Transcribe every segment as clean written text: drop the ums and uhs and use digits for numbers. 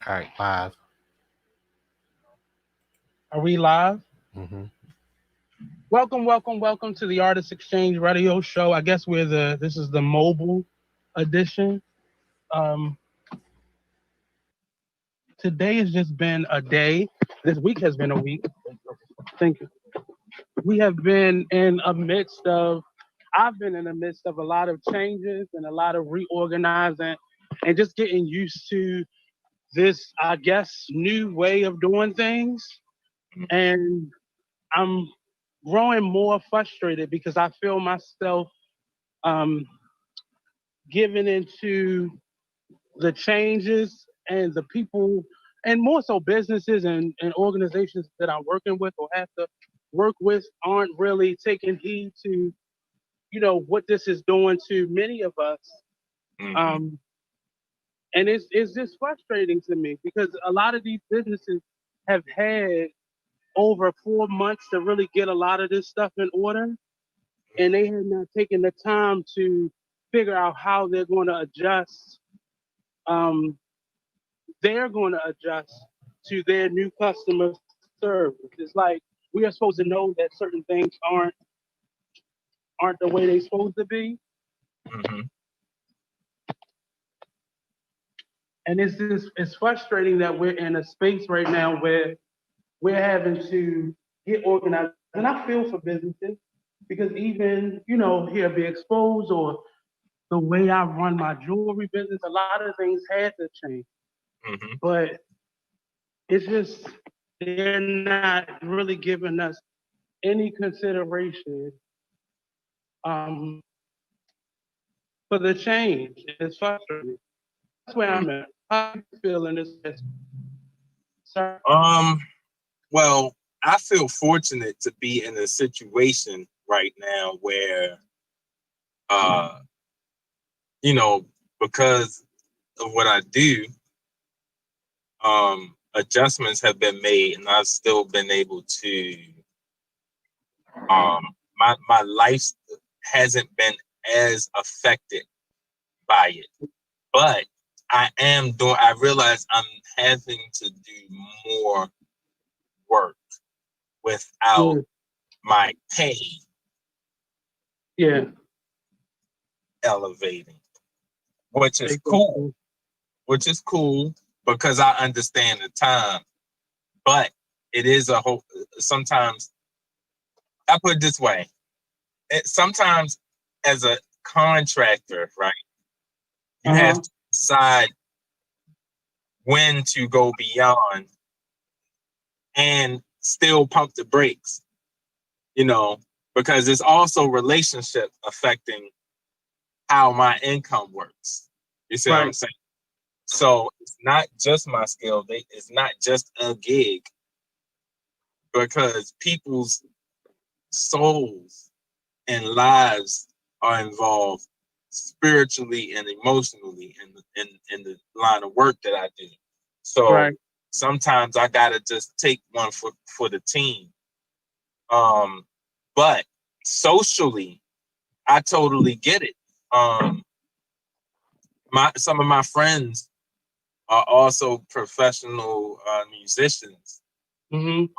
All right, live. Are we live? Mm-hmm. Welcome to the Artist Exchange Radio Show. I guess this is the mobile edition. Um, Today has just been a day. This week has been a week. Thank you. We have been in a midst of. I've been in the midst of a lot of changes and a lot of reorganizing, and just getting used to this, I guess, new way of doing things. And I'm growing more frustrated because I feel myself um, giving into the changes and the people, and more so businesses and organizations that I'm working with or have to work with aren't really taking heed to, what this is doing to many of us. Mm-hmm. Um, and it's just frustrating to me because a lot of these businesses have had over 4 months to really get a lot of this stuff in order, and they have not taken the time to figure out how um, they're going to adjust to their new customer service. It's like we are supposed to know that certain things aren't the way they're supposed to be, Mm-hmm. and it's frustrating that we're in a space right now where we're having to get organized. And I feel for businesses because even here be exposed or the way I run my jewelry business, a lot of things had to change, Mm-hmm. but it's just they're not really giving us any consideration um, for the change, and it's frustrating. That's where I'm at. How you feel in this, sir? Um, well, I feel fortunate to be in a situation right now where, uh, you know, because of what I do, adjustments have been made, and I've still been able to. My life hasn't been as affected by it, but I am doing. I realize I'm having to do more work without Mm, my pay yeah, elevating, which is cool, exactly. which is cool because I understand the time. But it is a whole. Sometimes I put it this way: sometimes as a contractor, right, you have Uh-huh. to decide when to go beyond and still pump the brakes, you know, because it's also relationship affecting how my income works. You see what I'm Right. saying? So it's not just my skill. It's not just a gig because people's souls and lives are involved spiritually and emotionally in the line of work that I do. So Right. sometimes I gotta just take one for the team. Um, but socially, I totally get it. Um, some of my friends are also professional musicians Mm-hmm.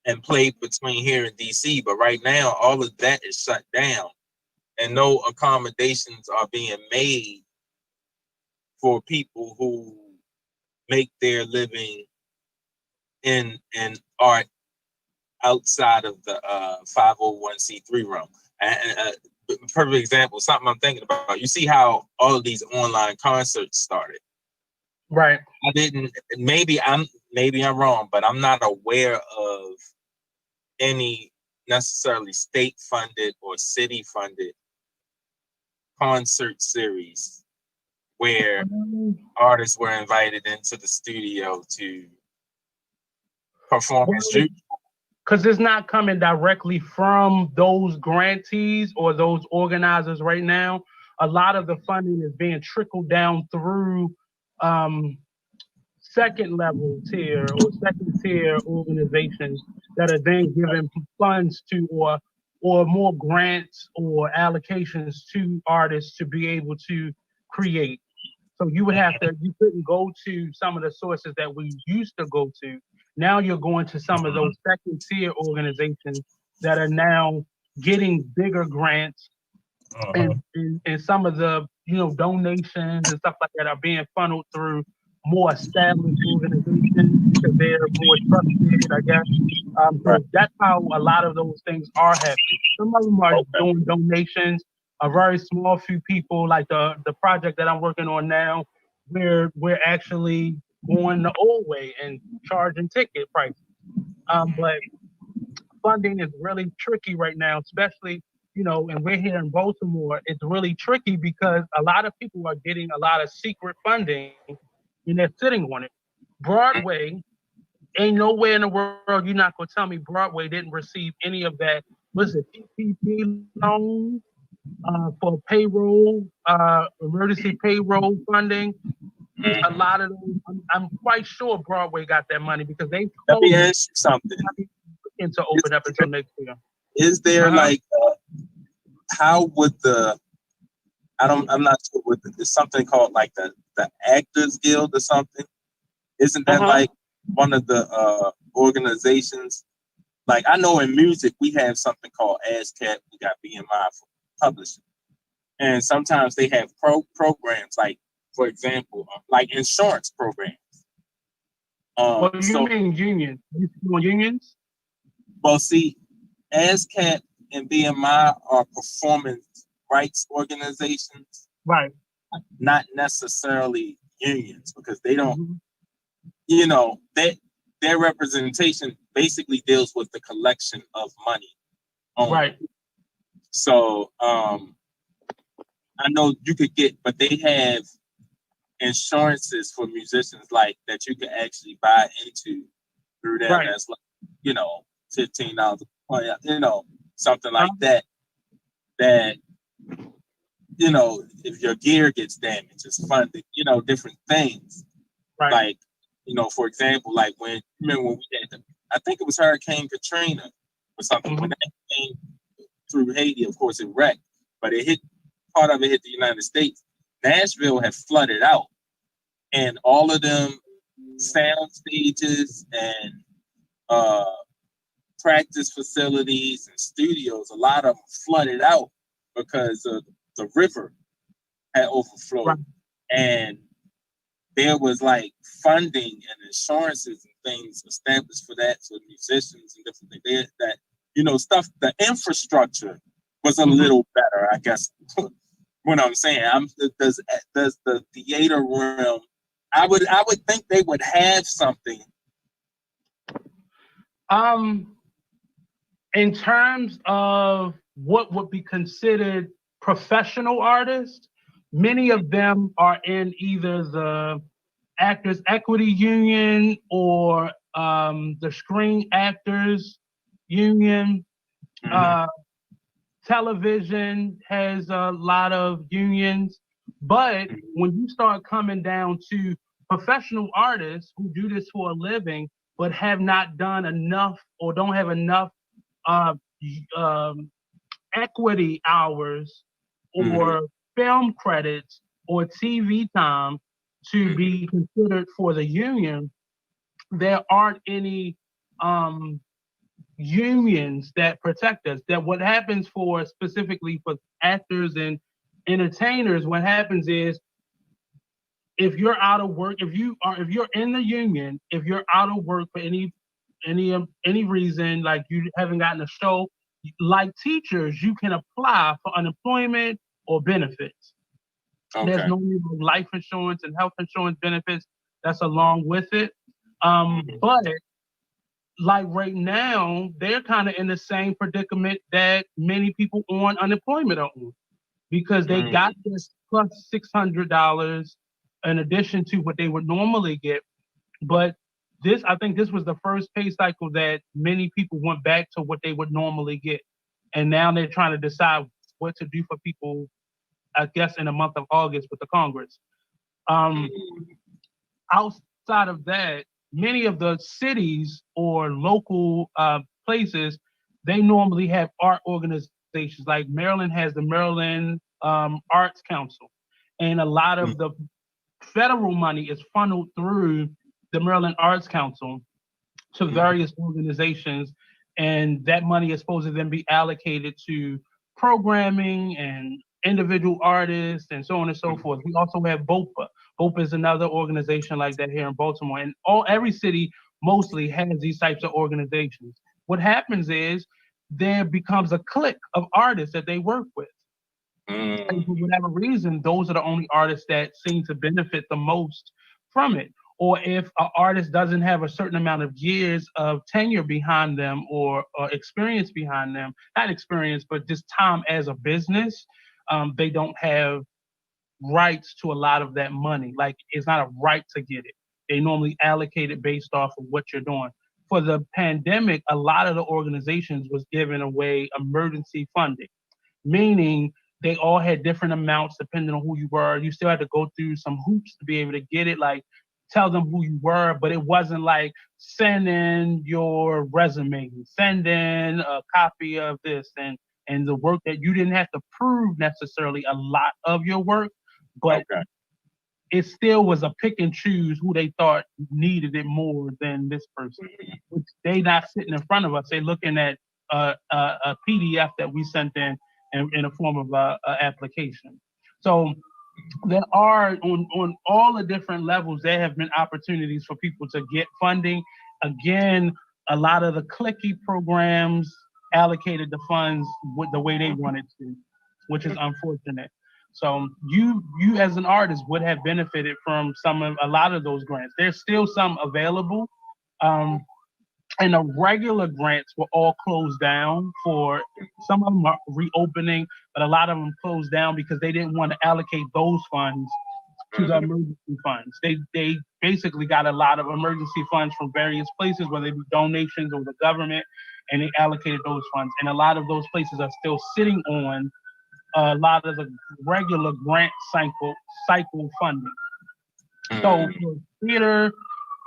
and played between here and DC. But right now, all of that is shut down, and no accommodations are being made for people who make their living in art outside of the 501c3 realm. And perfect example, something I'm thinking about. You see how all of these online concerts started. Right. I didn't. Maybe I'm wrong, but I'm not aware of any necessarily state funded or city funded concert series where artists were invited into the studio to perform as Well, you. because it's not coming directly from those grantees or those organizers right now. A lot of the funding is being trickled down through um, second level tier or second tier organizations that are then giving funds to or more grants or allocations to artists to be able to create. So you couldn't go to some of the sources that we used to go to. Now you're going to some of those second tier organizations that are now getting bigger grants, Uh-huh. and some of the donations and stuff like that are being funneled through more established organizations because they're more trusted, I guess. Right. So that's how a lot of those things are happening. Some of them are Okay. doing donations, a very small few people, like the project that I'm working on now, where we're actually going the old way and charging ticket prices. But funding is really tricky right now, especially, and we're here in Baltimore. It's really tricky because a lot of people are getting a lot of secret funding and they're sitting on it. Broadway, ain't nowhere in the world you're not gonna tell me Broadway didn't receive any of that. Was it PPP loans for payroll, emergency payroll funding? A Mhm. lot of those, I'm quite sure Broadway got that money because they Let me told us ask you something. not looking to Is, open up until next year. is there Uh-huh. like how would the I'm not sure what it's something called like the Actors Guild or something? Isn't that Uh-huh. like one of the organizations? Like I know in music we have something called ASCAP. We got BMI for publishing, and sometimes they have programs like, for example, like insurance programs. What do you So mean unions? You want unions? well, see, ASCAP and BMI are performance rights organizations, Right. not necessarily unions, because they don't, Mhm. that their representation basically deals with the collection of money only. Right. So I know you could get, but they have insurances for musicians like that you can actually buy into through them. Right. That's like, you know, $15, something Uh, like that. That if your gear gets damaged, it's funded. Different things right. like, for example, like remember when we had I think it was Hurricane Katrina or something. When Hmm. that came through Haiti, of course, it wrecked, but part of it hit the United States. Nashville had flooded out, and all of them sound stages and uh, practice facilities and studios, a lot of them flooded out because of the river had Right. overflowed. And there was like funding and insurances and things established for that, so musicians and different things. That stuff, the infrastructure was a Hmm. little better, I guess. What I'm saying, does the theater realm? I would think they would have something. Um, in terms of what would be considered professional artists, many of them are in either the Actors Equity Union or the Screen Actors Union. Mm-hmm. Uh, Television has a lot of unions, but when you start coming down to professional artists who do this for a living but have not done enough or don't have enough uh, um, equity hours Mm-hmm. or film credits or TV time to Mm-hmm. be considered for the union, there aren't any um, unions that protect us. That what happens for specifically for actors and entertainers, what happens is if you're out of work, if you're in the union, if you're out of work for any reason, like you haven't gotten a show, like teachers, you can apply for unemployment or benefits. There's Okay. no need of life insurance and health insurance benefits that's along with it. Mm-hmm. But like right now, they're kind of in the same predicament that many people on unemployment are on because they got Mm-hmm. this plus $600 in addition to what they would normally get. But I think this was the first pay cycle that many people went back to what they would normally get. And now they're trying to decide what to do for people, I guess, in the month of August with the Congress. Um, Outside of that, many of the cities or local places, they normally have art organizations. Like Maryland has the Maryland Arts Council, and a lot of the federal money is funneled through the Maryland Arts Council to various organizations, and that money is supposed to then be allocated to programming and individual artists and so on and so forth. We also have BOPA. BOPA is another organization like that here in Baltimore, and every city mostly has these types of organizations. What happens is there becomes a clique of artists that they work with. And for whatever reason, those are the only artists that seem to benefit the most from it. Or if an artist doesn't have a certain amount of years of tenure behind them or experience behind them, not experience, but just time as a business, they don't have rights to a lot of that money. Like it's not a right to get it. They normally allocate it based off of what you're doing. For the pandemic, a lot of the organizations was giving away emergency funding, meaning they all had different amounts depending on who you were. You still had to go through some hoops to be able to get it, like tell them who you were, but it wasn't like send in your resume, send in a copy of this and the work that you didn't have to prove necessarily a lot of your work, but it still was a pick and choose who they thought needed it more than this person. Which they not sitting in front of us. They looking at a PDF that we sent in a form of a application. So there are on all the different levels, there have been opportunities for people to get funding. Again, a lot of the clicky programs allocated the funds with the way they wanted to, which is unfortunate. So you as an artist would have benefited from a lot of those grants. There's still some available. Um, and the regular grants were all closed down. For some of them are reopening, but a lot of them closed down because they didn't want to allocate those funds to the emergency funds. They basically got a lot of emergency funds from various places, whether it be donations or the government, and they allocated those funds. And a lot of those places are still sitting on a lot of the regular grant cycle funding. So for theater,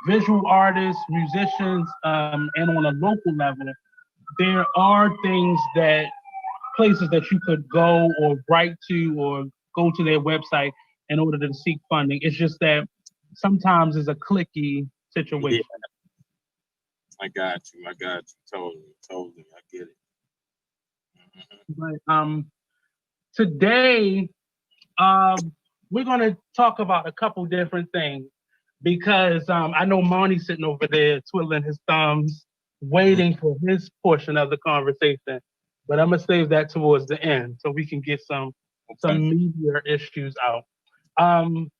visual artists, musicians, and on a local level, there are things that places that you could go or write to or go to their website in order to seek funding. It's just that sometimes it's a clicky situation. I got you. Totally. I get it. But today, we're going to talk about a couple different things because I know Marnie's sitting over there twiddling his thumbs, waiting for his portion of the conversation. But I'm gonna save that towards the end so we can get some media issues out. I'm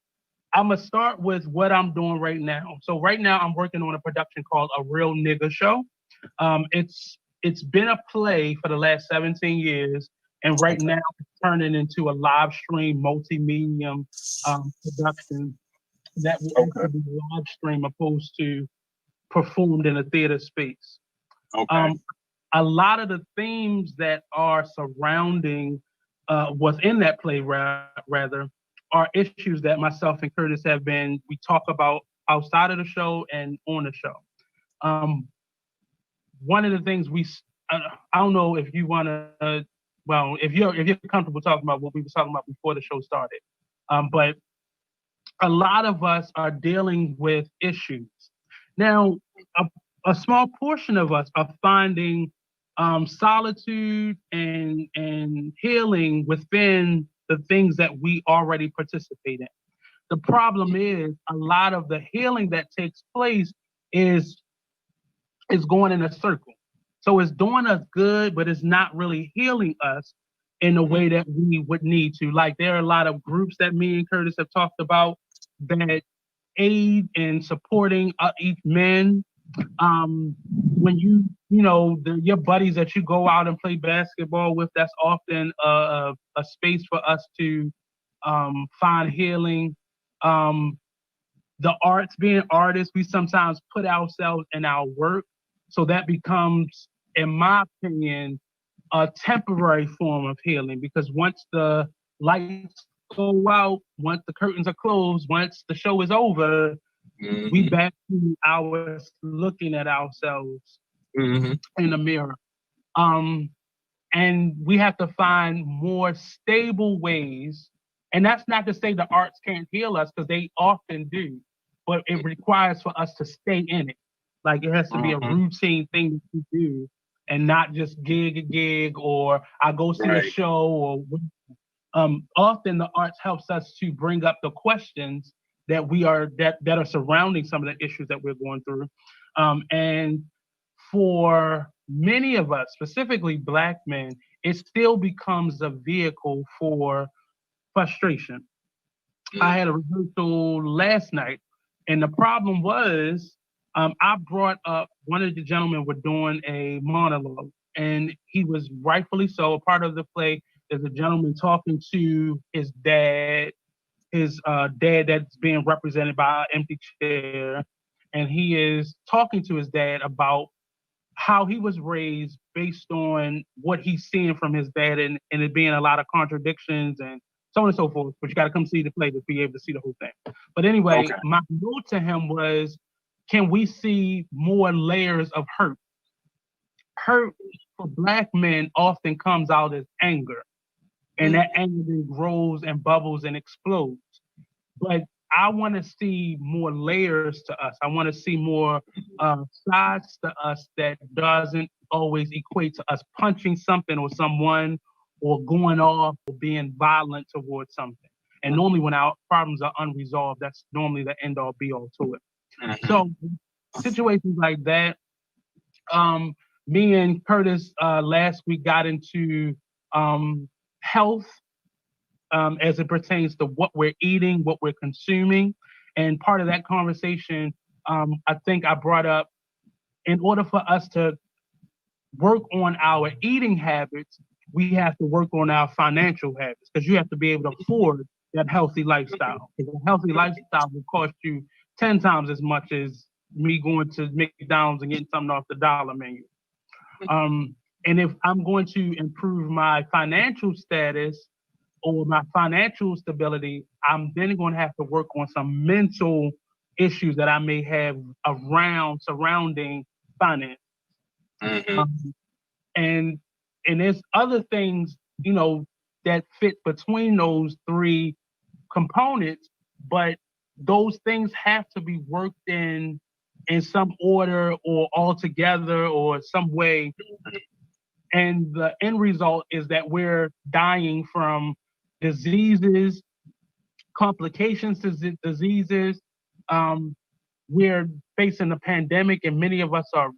gonna start with what I'm doing right now. So right now I'm working on a production called A Real Nigga Show. It's been a play for the last 17 years, and right now it's turning into a live stream multi-medium production that will actually be live stream opposed to performed in a theater space. A lot of the themes that are surrounding what's in that play, rather, are issues that myself and Curtis we talk about outside of the show and on the show. One of the things I don't know if you want to, well, if you're comfortable talking about what we were talking about before the show started, but a lot of us are dealing with issues. Now, a small portion of us are finding solitude and healing within the things that we already participate in. The problem is a lot of the healing that takes place is going in a circle. So it's doing us good, but it's not really healing us in the way that we would need to. Like there are a lot of groups that me and Curtis have talked about that aid in supporting each men. When your buddies that you go out and play basketball with, that's often a space for us to find healing. The arts, being artists, we sometimes put ourselves in our work, so that becomes, in my opinion, a temporary form of healing, because once the lights go out, once the curtains are closed, once the show is over, we back to ours looking at ourselves in the mirror. And we have to find more stable ways And that's not to say the arts can't heal us, because they often do, but it requires for us to stay in it. Like it has to be a Mhm. routine thing that you do, and not just gig a gig, or I go see a Right. show, or often the arts helps us to bring up the questions that are surrounding some of the issues that we're going through. And for many of us, specifically Black men, it still becomes a vehicle for frustration. I Mm. had a rehearsal last night, and the problem was, I brought up one of the gentlemen were doing a monologue, and he was rightfully so. A part of the play, there's a gentleman talking to his dad that's being represented by an empty chair, and he is talking to his dad about how he was raised based on what he's seeing from his dad, and it being a lot of contradictions and so on and so forth. But you got to come see the play to be able to see the whole thing. But anyway, Okay. my note to him was, can we see more layers of hurt? Hurt for Black men often comes out as anger, and Mm. that anger then grows and bubbles and explodes. But I want to see more layers to us. I want to see more sides to us that doesn't always equate to us punching something or someone, or going off or being violent towards something. And normally when our problems are unresolved, that's normally the end all be all to it. Mhm. So situations like that, um, me and Curtis last week got into health, as it pertains to what we're eating, what we're consuming. And part of that conversation, I think I brought up, in order for us to work on our eating habits, we have to work on our financial habits, because you have to be able to afford that healthy lifestyle. Because a healthy lifestyle will cost you 10 times as much as me going to McDonald's and getting something off the dollar menu. Um, and if I'm going to improve my financial status or my financial stability, I'm then going to have to work on some mental issues that I may have around surrounding finance. Mhm. Um, and and there's other things, that fit between those three components, but those things have to be worked in some order or all together or some way. And the end result is that we're dying from diseases, complications to diseases. Um, we're facing a pandemic, and many of us are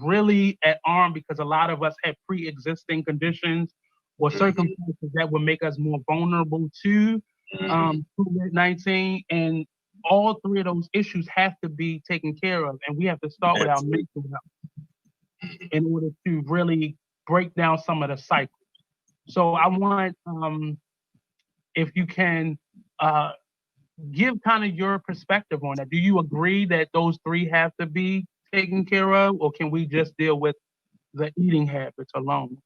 really at arm, because a lot of us have pre-existing conditions or Mhm. circumstances that would make us more vulnerable to Mhm. COVID-19. And all three of those issues have to be taken care of, and we have to start with our Absolutely. mental health in order to really break down some of the cycles. So I want, if you can, uh, give kind of your perspective on that. Do you agree that those three have to be taken care of, or can we just deal with the eating habits alone?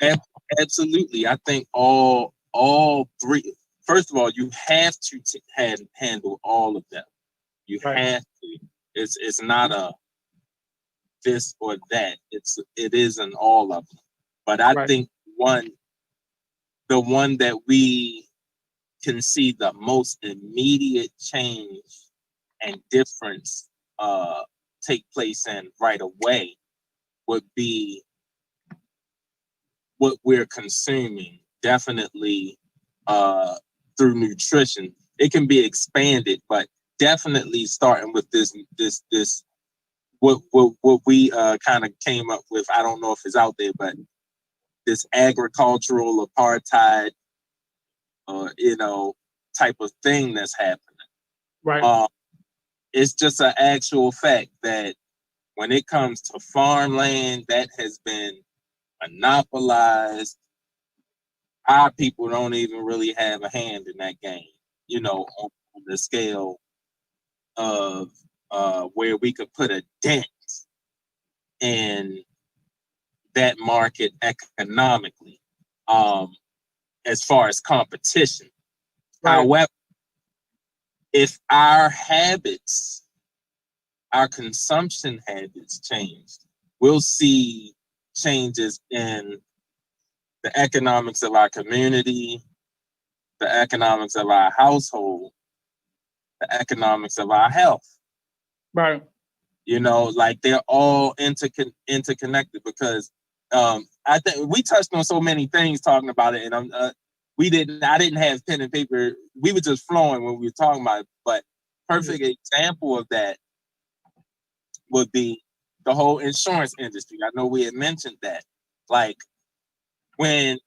Ab- Absolutely. I think all three. First of all, you have to handle all of them. You Right, have to. It's not a this or that. It is an all of them. But I right, think one the one that we can see the most immediate change and difference take place in right away would be what we're consuming. Definitely uh, through nutrition, it can be expanded, but definitely starting with this what we kind of came up with. I don't know if it's out there, but this agricultural apartheid, type of thing that's happening. right, Uh, it's just an actual fact that when it comes to farmland that has been monopolized, our people don't even really have a hand in that game, on the scale of where we could put a dent in that market economically, um, as far as competition. right, However, if our consumption habits changed, we'll see changes in the economics of our community, the economics of our household, the economics of our health. Right. You know, like they're all interconnected because I think we touched on so many things talking about it, and I didn't have pen and paper. We were just flowing when we were talking about it. But perfect example of that would be the whole insurance industry. I know we had mentioned that. Like when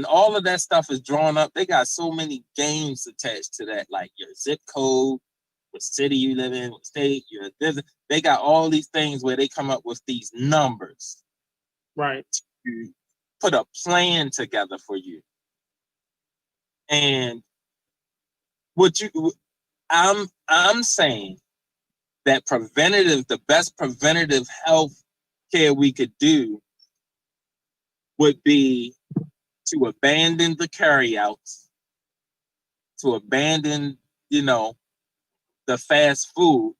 all of that stuff is drawn up, they got so many games attached to that, like your zip code, what city you live in, what state you're in. They got all these things where they come up with these numbers. Right. To put a plan together for you. And I'm saying that the best preventative health care we could do would be to abandon the carryouts, to abandon, the fast food,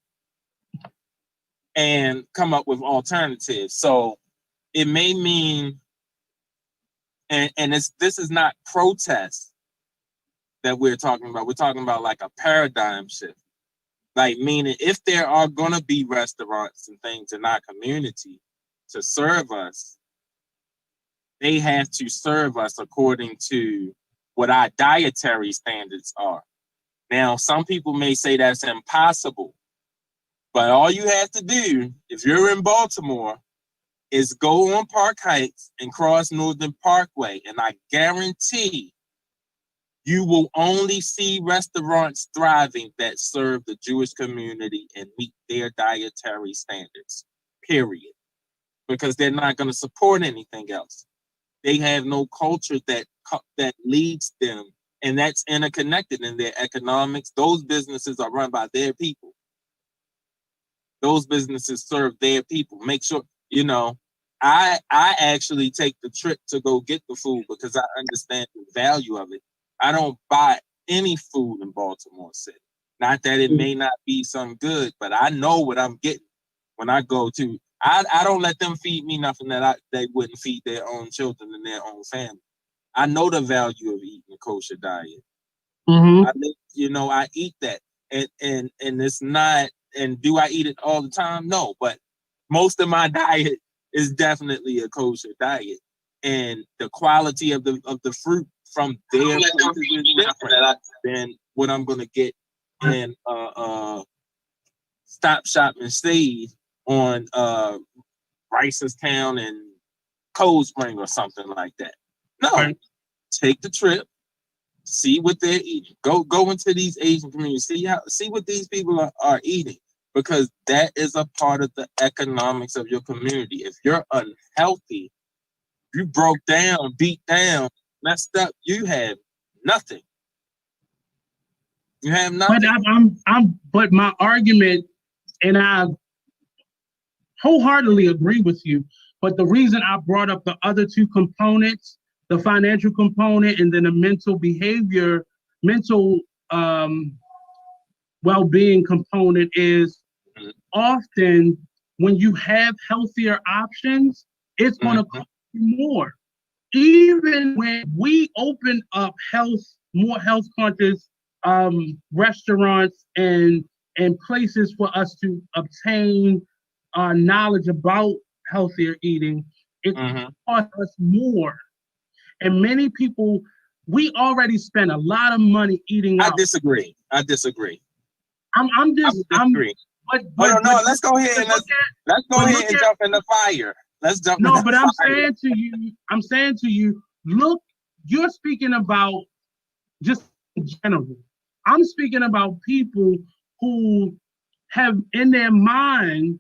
and come up with alternatives. So it may mean, and this is not protest that we're talking about. We're talking about like a paradigm shift. Like meaning if there are gonna be restaurants and things in our community to serve us, they have to serve us according to what our dietary standards are. Now, some people may say that's impossible, but all you have to do, if you're in Baltimore, is go on Park Heights and cross Northern Parkway, and I guarantee you will only see restaurants thriving that serve the Jewish community and meet their dietary standards, period. Because they're not going to support anything else. They have no culture that leads them, and that's interconnected in their economics. Those businesses are run by their people. Those businesses serve their people. Make sure, I actually take the trip to go get the food because I understand the value of it. I don't buy any food in Baltimore City. Not that it may not be some good, but I know what I'm getting when I go to. I don't let them feed me nothing that they wouldn't feed their own children and their own family. I know the value of eating a kosher diet. Mm-hmm. I eat that, and it's not. And do I eat it all the time? No, but most of my diet is definitely a kosher diet, and the quality of the fruit from their places is different than what I'm gonna get in Stop Shop and Save on Ricerstown and Cold Spring or something like that. No, Right. Take the trip, see what they're eating. Go into these Asian communities, see what these people are eating, because that is a part of the economics of your community. If you're unhealthy, you broke down, beat down, messed up, you have nothing. You have nothing. But my argument, and I wholeheartedly agree with you. But the reason I brought up the other two components, the financial component and then the mental well-being component, is often when you have healthier options, it's going to cost you more. Even when we open up more health conscious restaurants and places for us to obtain knowledge about healthier eating, it costs us more. And many people, we already spend a lot of money eating out. I disagree. I'm disagree. But no, let's go ahead and let's go ahead and jump in the fire. Let's jump in the fire. I'm saying to you, look, you're speaking about just in general. I'm speaking about people who have in their mind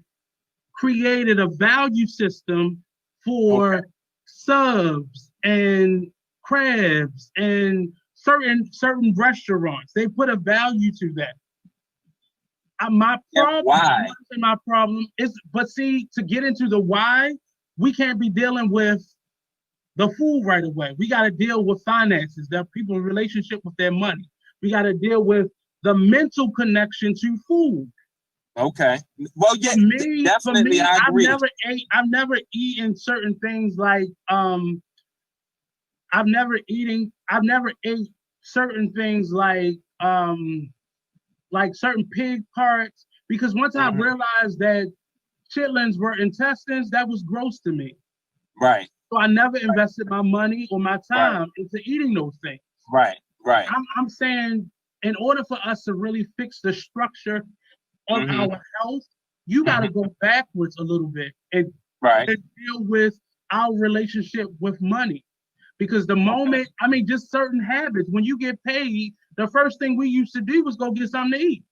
created a value system for subs and crabs and certain restaurants. They put a value to that. My problem is, but see, to get into the why, we can't be dealing with the food right away. We got to deal with finances, the people's relationship with their money. We got to deal with the mental connection to food. Okay. Well, yeah, definitely. I agree. I've never eaten certain things like I've never ate certain things like certain pig parts because once I Mhm. realized that chitlins were intestines, that was gross to me. Right, So I never invested my money or my right, time into eating those things. right, right. I'm saying in order for us to really fix the structure of Hmm. our health, you got Hmm. to go backwards a little bit Right. and deal with our relationship with money. Because the Okay. moment, I mean, just certain habits, when you get paid, the first thing we used to do was go get something to eat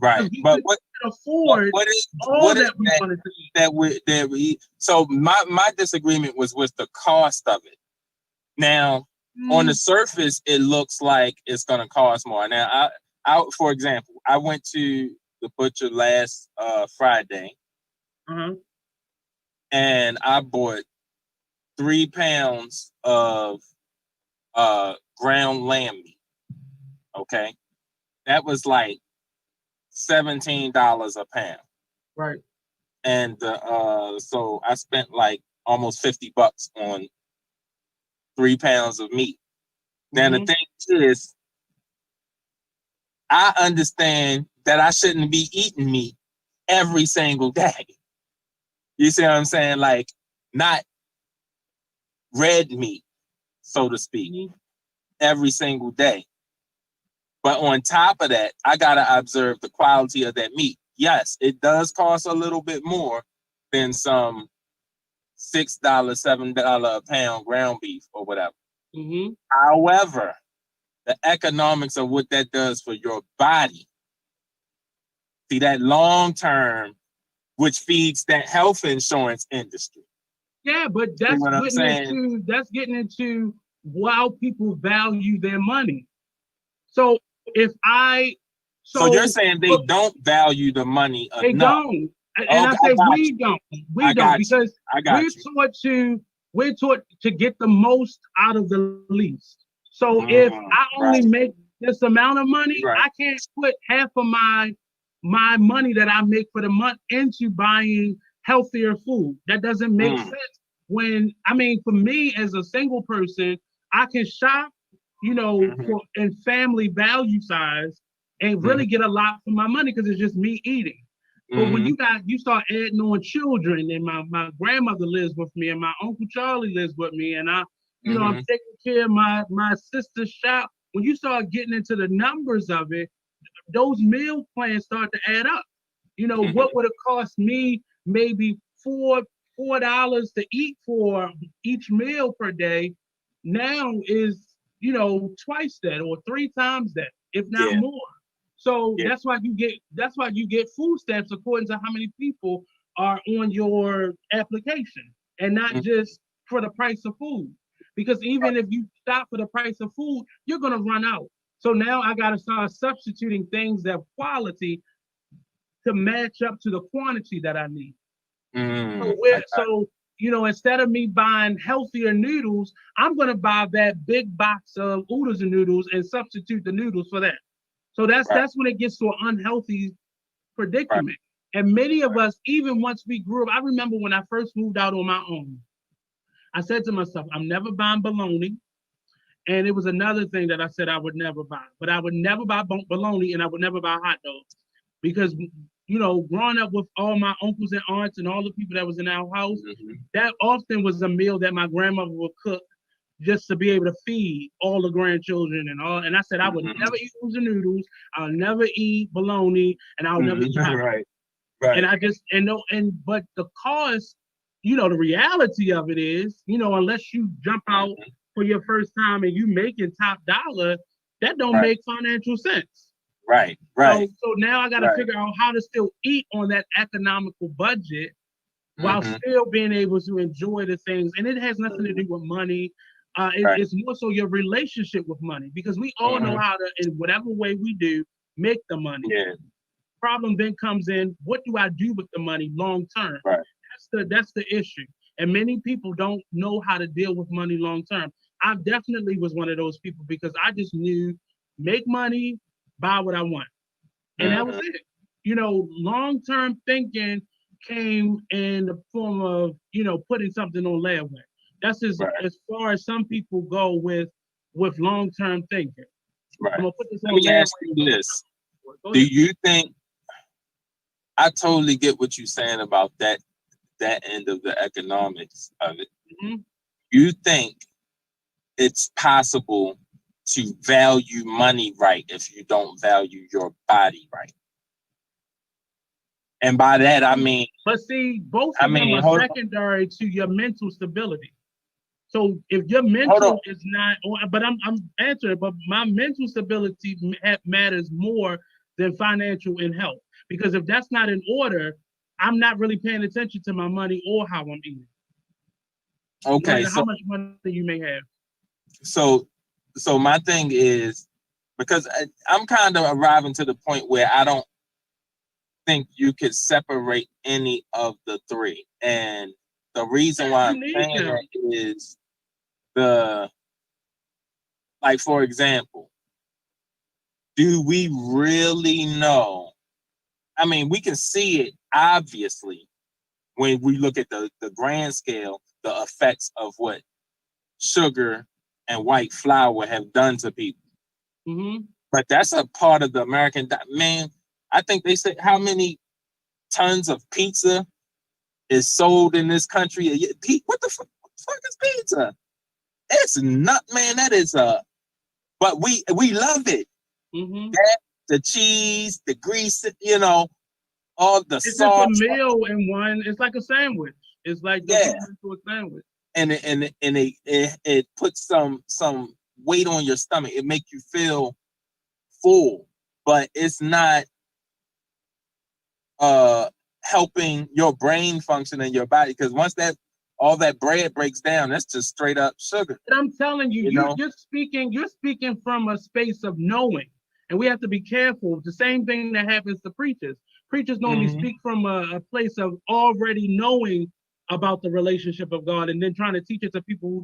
Right. because we But couldn't what afford what is all what is that we that wanted to eat. that we so my disagreement was with the cost of it. Now, on the Mm, surface, it looks like it's gonna cost more. Now, for example, I went to the butcher last Friday uh-huh. and I bought 3 pounds of ground lamb meat. Okay. That was like $17 a pound. Right. And so I spent like almost $50 on 3 pounds of meat. Now the Mm-hmm. thing is, I understand that I shouldn't be eating meat every single day. You see what I'm saying? Like not red meat, so to speak, Mm-hmm. every single day. But on top of that, I gotta observe the quality of that meat. Yes, it does cost a little bit more than some $6, $7 a pound ground beef or whatever. Mm-hmm. However, the economics of what that does for your body, see that long term, which feeds that health insurance industry. Yeah, but See what I'm saying? that's getting into how people value their money. So if I So you're so saying they look, don't value the money they enough. don't. And I Okay, I say got you. we I don't, got you. because I we're got you. taught to we're taught to get the most out of the least. So if I only Right. make this amount of money, Right. I can't put half of my money that I make for the month into buying healthier food. That doesn't make Mm, sense. When I mean, for me as a single person, I can shop, hmm. for in family value size and Hmm. really get a lot for my money because it's just me eating. But when Hmm. you start adding on children, and my grandmother lives with me, and my uncle Charlie lives with me, and I'm Hmm. taking care of my sister's shop. When you start getting into the numbers of it, those meal plans start to add up. What Hmm. would it cost me maybe $4 to eat for each meal per day now is twice that or three times that, if not Yeah. more. So Yeah. that's why you get food stamps according to how many people are on your application, and not Mhm. just for the price of food. Because even if you stop for the price of food, you're gonna run out. So now I gotta start substituting things that quality to match up to the quantity that I need. So I we're got so instead of me buying healthier noodles, I'm gonna buy that big box of oodles and noodles and substitute the noodles for that. So that's right. that's when it gets to an unhealthy Right. predicament. And many of us, even once we grew up, I remember when I first moved out on my own, I said to myself, I'm never buying bologna. And it was another thing that I said I would never buy. But I would never buy bologna and I would never buy hot dogs. Because, growing up with all my uncles and aunts and all the people that was in our house, Hmm. that often was a meal that my grandmother would cook just to be able to feed all the grandchildren and all. And I said I would never Hmm. eat noodles and noodles. I'll never eat bologna, and I'll never eat hot dogs. Right. And Right. I just and no and but the cost, the reality of it is, unless you jump out Hmm. for your first time and you making top dollar, that don't Right. make financial sense. Right. So Right. so now I got to Right. figure out how to still eat on that economical budget while Hmm. still being able to enjoy the things. And it has nothing to Hmm. do with money. Right. It's more so your relationship with money, because we all know Hmm. how to, in whatever way we do, make the money. Yeah. Problem then comes in, what do I do with the money long term? Right. That's the issue. And many people don't know how to deal with money long term. I definitely was one of those people because I just knew make money, buy what I want. And that was Hmm. it. Long term thinking came in the form of, putting something on layaway. That's Right. as far as some people go with long-term thinking. Right. I'm gonna put this Let on me land. ask you this. Go Do ahead. you think I totally get what you're saying about that end of the economics of it? Mhm. You think it's possible to value money right if you don't value your body right? And by that But see, both of them are hold secondary to your mental stability. So if your on. mental is not, but I'm answering, but my mental stability matters more than financial and health. Because if that's not in order, I'm not really paying attention to my money or how I'm eating, no Okay, matter how much money you may have. so so my thing is because I'm kind of arriving to the point where I don't think you could separate any of the three, and the reason why You I'm need saying them. that is the like for example, do we really know? I mean, we can see it obviously when we look at the grand scale, the effects of what sugar and white flour have done to people. Mm-hmm. But that's a part of the American man. I think they said how many tons of pizza is sold in this country. What the fuck is pizza? It's not, man. That is but we love it. Mm-hmm. That the cheese, the grease, all the It's just a sauce. meal in one. It's like a sandwich. It's like the Yeah, equivalent to a sandwich. and it puts some weight on your stomach. It make you feel full, but it's not uh helping your brain function in your body because once that all that bread breaks down, that's just straight up sugar. But I'm telling you, You know. you're speaking from a space of knowing, and we have to be careful. The same thing that happens to preachers. Preachers normally Mm-hmm. speak from a place of already knowing about the relationship of God, and then trying to teach it to people who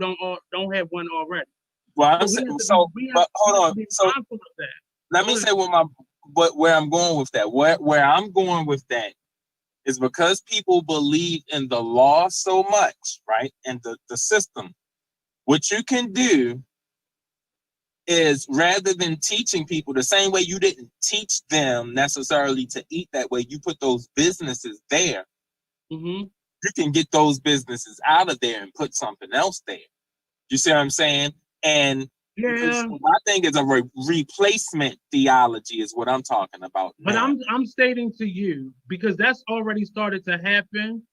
don't have one already. Well, So I'm saying so, but we hold have on. to be So mindful of that. let Go me ahead. say where I'm going with that. Where I'm going with that is because people believe in the law so much, right? And the system. What you can do is rather than teaching people the same way you didn't teach them necessarily to eat that way, you put those businesses there. Mm-hmm. You can get those businesses out of there and put something else there. You see what I'm saying? And Yeah, my thing is a replacement theology is what I'm talking about but now. I'm stating to you because that's already started to happen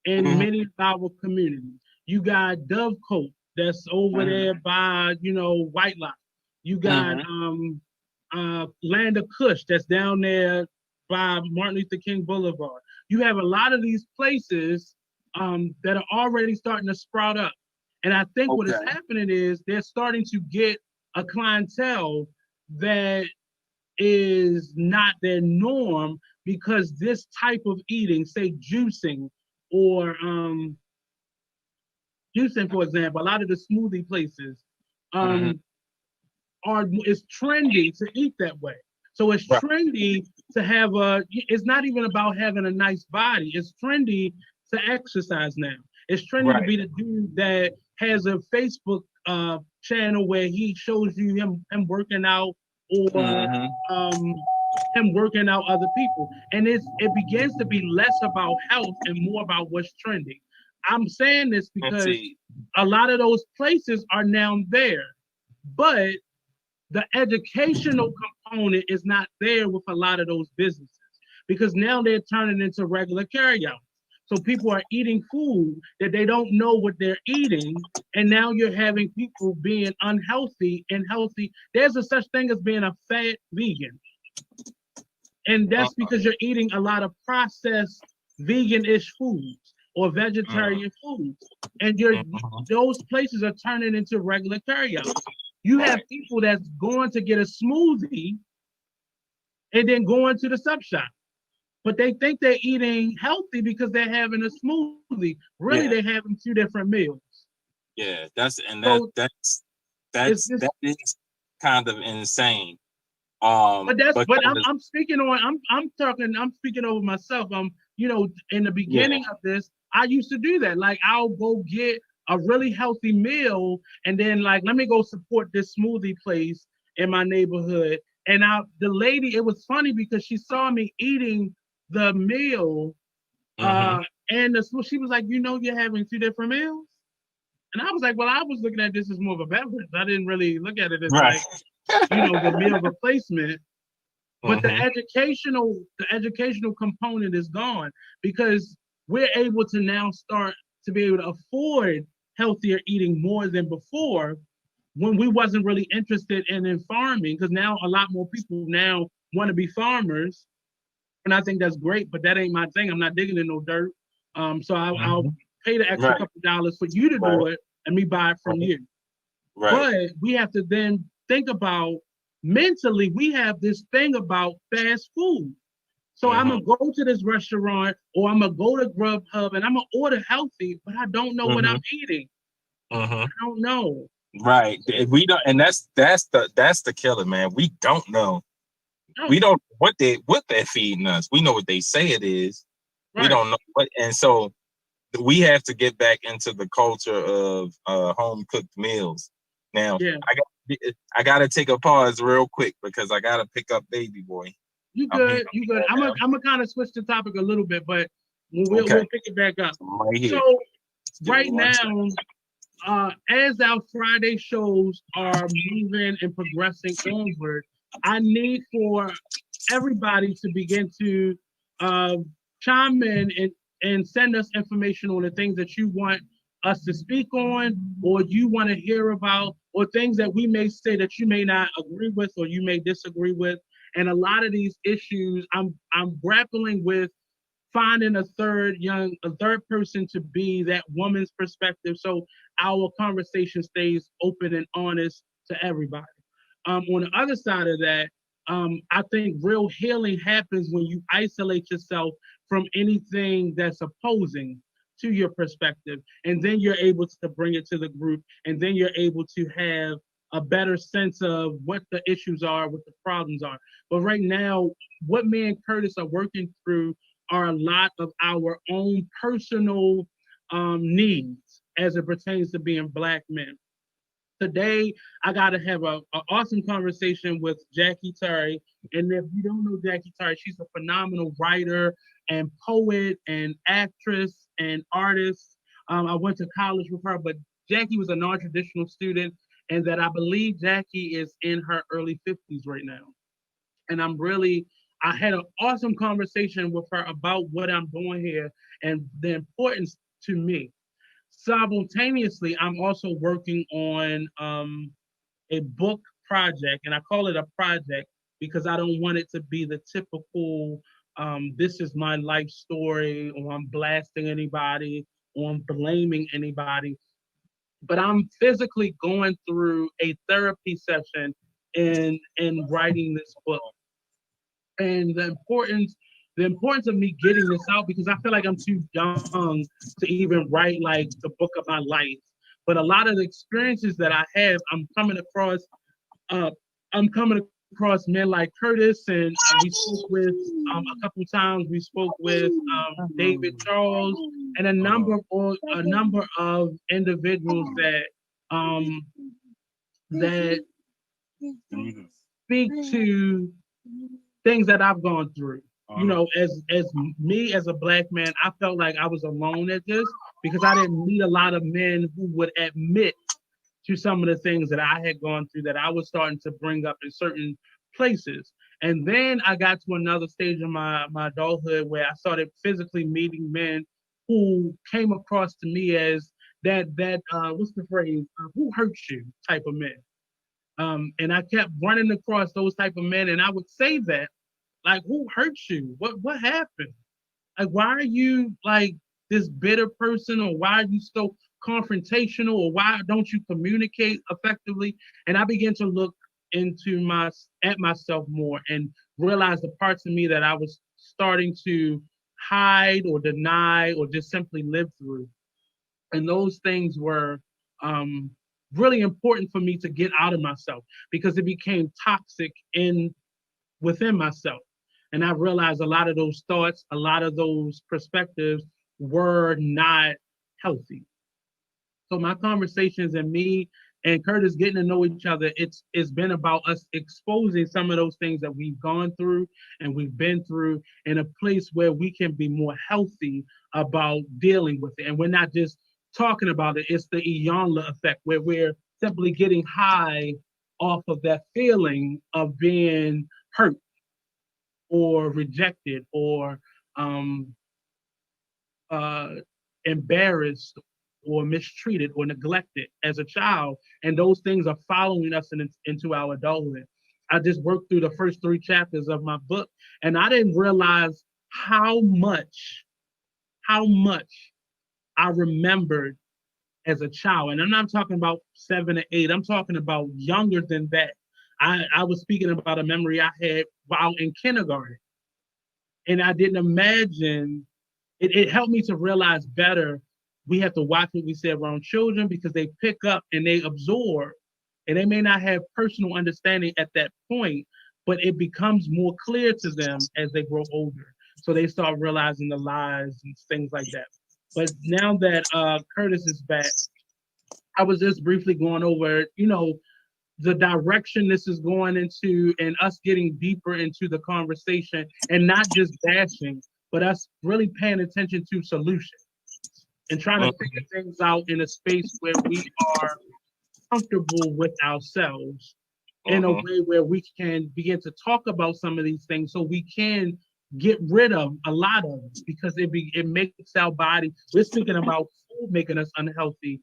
in Mm-hmm, many of our communities. You got Dovecote that's over mm-hmm, there by White Lock. You got mm-hmm, Land of Kush that's down there by Martin Luther King Boulevard. You have a lot of these places that are already starting to sprout up. And I think what is okay. happening is they're starting to get a clientele that is not their norm because this type of eating, say juicing or juicing, for example, a lot of the smoothie places Mm-hmm, um, it's trendy to eat that way. So it's right, trendy to have it's not even about having a nice body. It's trendy to exercise now. It's trendy to right. be the dude that has a Facebook channel where he shows you him working out or Mm-hmm. um, him working out other people. And it begins to be less about health and more about what's trending. I'm saying this And because see, a lot of those places are now there, but the educational component is not there with a lot of those businesses because now they're turning into regular carryout. So people are eating food that they don't know what they're eating, and now you're having people being unhealthy and healthy. There's a such thing as being a fat vegan, and that's uh-uh, because you're eating a lot of processed vegan-ish foods or mm-hmm, vegetarian foods, and you're mm-hmm, those places are turning into regular carryout. You have right. people that's going to get a smoothie and then going to the sub shop, but they think they're eating healthy because they're having a smoothie. Really, they're Yeah, having two different meals. yeah. That's and that So that's it's that's just, that is kind of insane. but Because I'm speaking on I'm speaking over myself. In the yeah, beginning of this, I used to do that. Like I'll go get a really healthy meal, and then like let me go support this smoothie place in my neighborhood. And the lady, it was funny because she saw me eating the meal, Mm-hmm. and she was like, you're having two different meals. And I was like, well, I was looking at this as more of a beverage. I didn't really look at it as Right. like, the meal replacement. But the Mm-hmm. educational component is gone because we're able to now start to be able to afford healthier eating more than before when we wasn't really interested in farming, because now a lot more people now want to be farmers, and I think that's great, but that ain't my thing. I'm not digging in no dirt. So I'll Mm-hmm. pay the extra Right. couple dollars for you to Right. do it and me buy it from Right. you. Right. But we have to then think about mentally, we have this thing about fast food. So I'm Mm-hmm. gonna go to this restaurant or I'm gonna go to Grubhub and I'm gonna order healthy, but I don't know what Mm-hmm. I'm eating. Mm-hmm. I don't know. Right. We don't, and that's the killer, man. We don't know. We No, don't know what they're feeding us. We know what they say it is. We right. don't know what, and so we have to get back into the culture of home cooked meals. Now, Yeah. I got to take a pause real quick because I got to pick up baby boy. You I'm here good, you good. I'm now. gonna kind of switch the topic a little bit, but Okay, we'll pick it back up. I'm right So here. Just give me right one second. now, as our Friday shows are moving and progressing onward, I need for everybody to begin to uh, chime in and send us information on the things that you want us to speak on, or you want to hear about, or things that we may say that you may not agree with or you may disagree with. And a lot of these issues, I'm grappling with finding a third person to be that woman's perspective, so our conversation stays open and honest to everybody. On the other side of that, I think real healing happens when you isolate yourself from anything that's opposing to your perspective, and then you're able to bring it to the group, and then you're able to have a better sense of what the issues are, what the problems are. But right now, what me and Curtis are working through are a lot of our own personal needs as it pertains to being Black men. Today, I got to have a awesome conversation with Jackie Terry. And if you don't know Jackie Terry, she's a phenomenal writer and poet and actress and artist. I went to college with her, but Jackie was a non-traditional student, and that I believe Jackie is in her early 50s right now. And I had an awesome conversation with her about what I'm doing here and the importance to me. Simultaneously, I'm also working on a book project, and I call it a project because I don't want it to be the typical this is my life story, or I'm blasting anybody, or I'm blaming anybody. But I'm physically going through a therapy session in writing this book, and the importance of me getting this out, because I feel like I'm too young to even write like the book of my life. But a lot of the experiences that I have, uh, I'm coming across men like Curtis, and we spoke with a couple times. We spoke with David Charles and a number of individuals um, that speak to things that I've gone through. As me as a Black man, I felt like I was alone at this because I didn't meet a lot of men who would admit to some of the things that I had gone through, that I was starting to bring up in certain places. And then I got to another stage of my adulthood where I started physically meeting men who came across to me as that what's the phrase, who hurts you type of men. And I kept running across those type of men, and I would say that, like, who hurt you? What happened? Like, why are you like this bitter person, or why are you so confrontational, or why don't you communicate effectively? And I began to look at myself more and realize the parts of me that I was starting to hide or deny or just simply live through. And those things were um, really important for me to get out of myself because it became toxic in within myself. And I realized a lot of those thoughts, a lot of those perspectives were not healthy. So my conversations and me and Curtis getting to know each other, it's been about us exposing some of those things that we've gone through and we've been through in a place where we can be more healthy about dealing with it. And we're not just talking about it, it's the Iyanla effect where we're simply getting high off of that feeling of being hurt or rejected or um, uh, embarrassed or mistreated or neglected as a child. And those things are following us into our adulthood. I just worked through the first 3 chapters of my book, and I didn't realize how much I remembered as a child. And I'm not talking about 7 or 8, I'm talking about younger than that. I was speaking about a memory I had while in kindergarten. And I didn't imagine it helped me to realize better we have to watch what we say around children because they pick up and they absorb and they may not have personal understanding at that point, but it becomes more clear to them as they grow older. So they start realizing the lies and things like that. But now that Curtis is back, I was just briefly going over, the direction this is going into and us getting deeper into the conversation and not just bashing, but us really paying attention to solutions and trying to figure things out in a space where we are comfortable with ourselves in a way where we can begin to talk about some of these things so we can get rid of a lot of it because it makes our body. We're speaking about food making us unhealthy.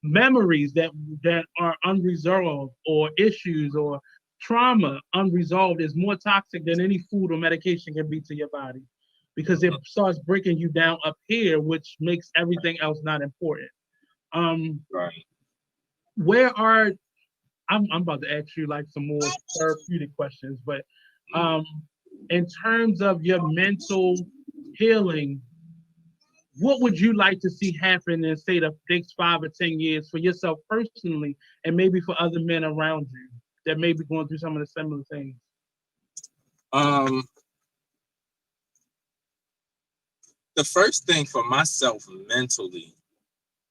Memories that are unresolved or issues or trauma unresolved is more toxic than any food or medication can be to your body because it starts breaking you down up here, which makes everything else not important. Right. Where are I'm about to ask you like some more therapeutic questions, but in terms of your mental healing, what would you like to see happen in, say, the next 5 or 10 years for yourself personally, and maybe for other men around you that may be going through some of the similar things? Um, the first thing for myself mentally,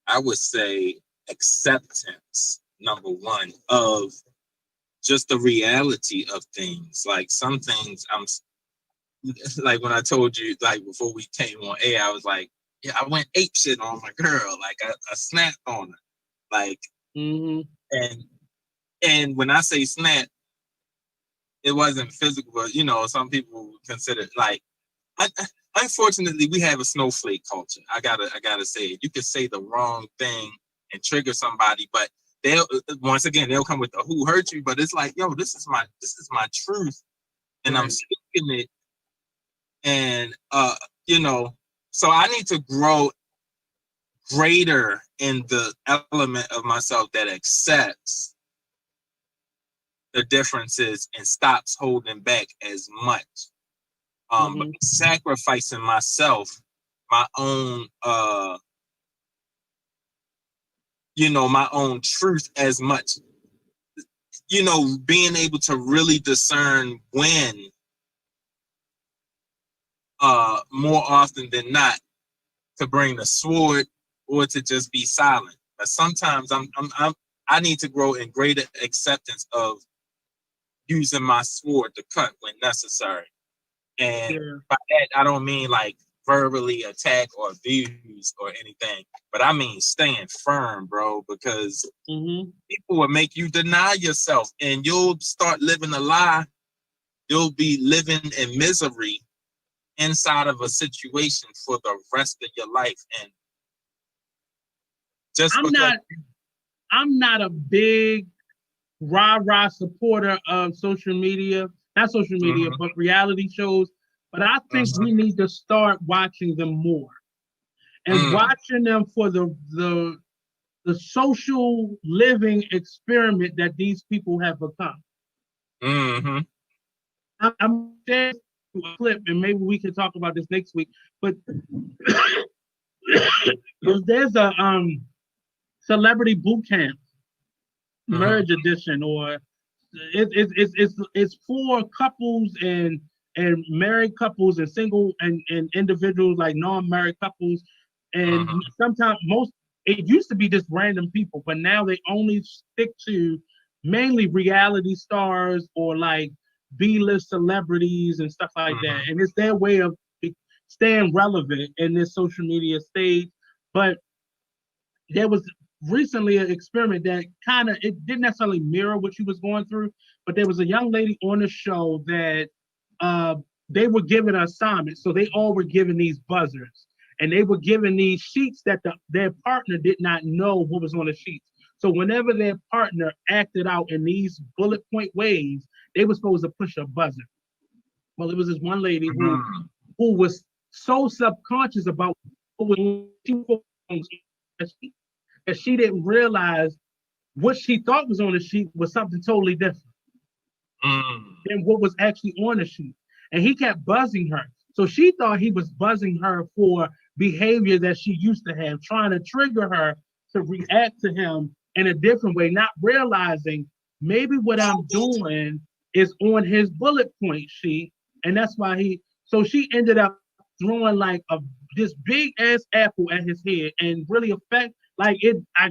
I would say acceptance, number one, of just the reality of things. Like some things like when I told you, like before we came on air, I was like, yeah, I went ape shit on my girl. Like I snapped on her. Like, and when I say snap, it wasn't physical, but some people consider it like, unfortunately, we have a snowflake culture. I gotta say it. You can say the wrong thing and trigger somebody, but they'll come with the who hurt you. But it's like, yo, this is my truth, and I'm speaking it, and so I need to grow greater in the element of myself that accepts the differences and stops holding back as much. Sacrificing myself, my own my own truth as much, being able to really discern when more often than not to bring the sword or to just be silent. But sometimes I need to grow in greater acceptance of using my sword to cut when necessary. And by that, I don't mean like verbally attack or abuse or anything, but I mean staying firm, bro, because people will make you deny yourself and you'll start living a lie. You'll be living in misery inside of a situation for the rest of your life. And just I'm not a big rah-rah supporter of social media, not social media, but reality shows. But I think we need to start watching them more and watching them for the social living experiment that these people have become. I'm sharing a clip, and maybe we can talk about this next week. But there's a celebrity boot camp merge edition, or it's for couples and married couples and single and individuals like non-married couples, and sometimes it used to be just random people, but now they only stick to mainly reality stars or like B-list celebrities and stuff like that. And it's their way of staying relevant in this social media stage. But there was recently an experiment that kind of, it didn't necessarily mirror what she was going through, but there was a young lady on the show that they were given an assignment. So they all were given these buzzers, and they were given these sheets that their partner did not know what was on the sheets. So whenever their partner acted out in these bullet point ways, they were supposed to push a buzzer. Well, it was this one lady who was so subconscious about what was that she didn't realize what she thought was on the sheet was something totally different than what was actually on the sheet. And he kept buzzing her. So she thought he was buzzing her for behavior that she used to have, trying to trigger her to react to him in a different way, not realizing maybe what I'm doing is on his bullet point sheet. And that's why so she ended up throwing like this big ass apple at his head and really I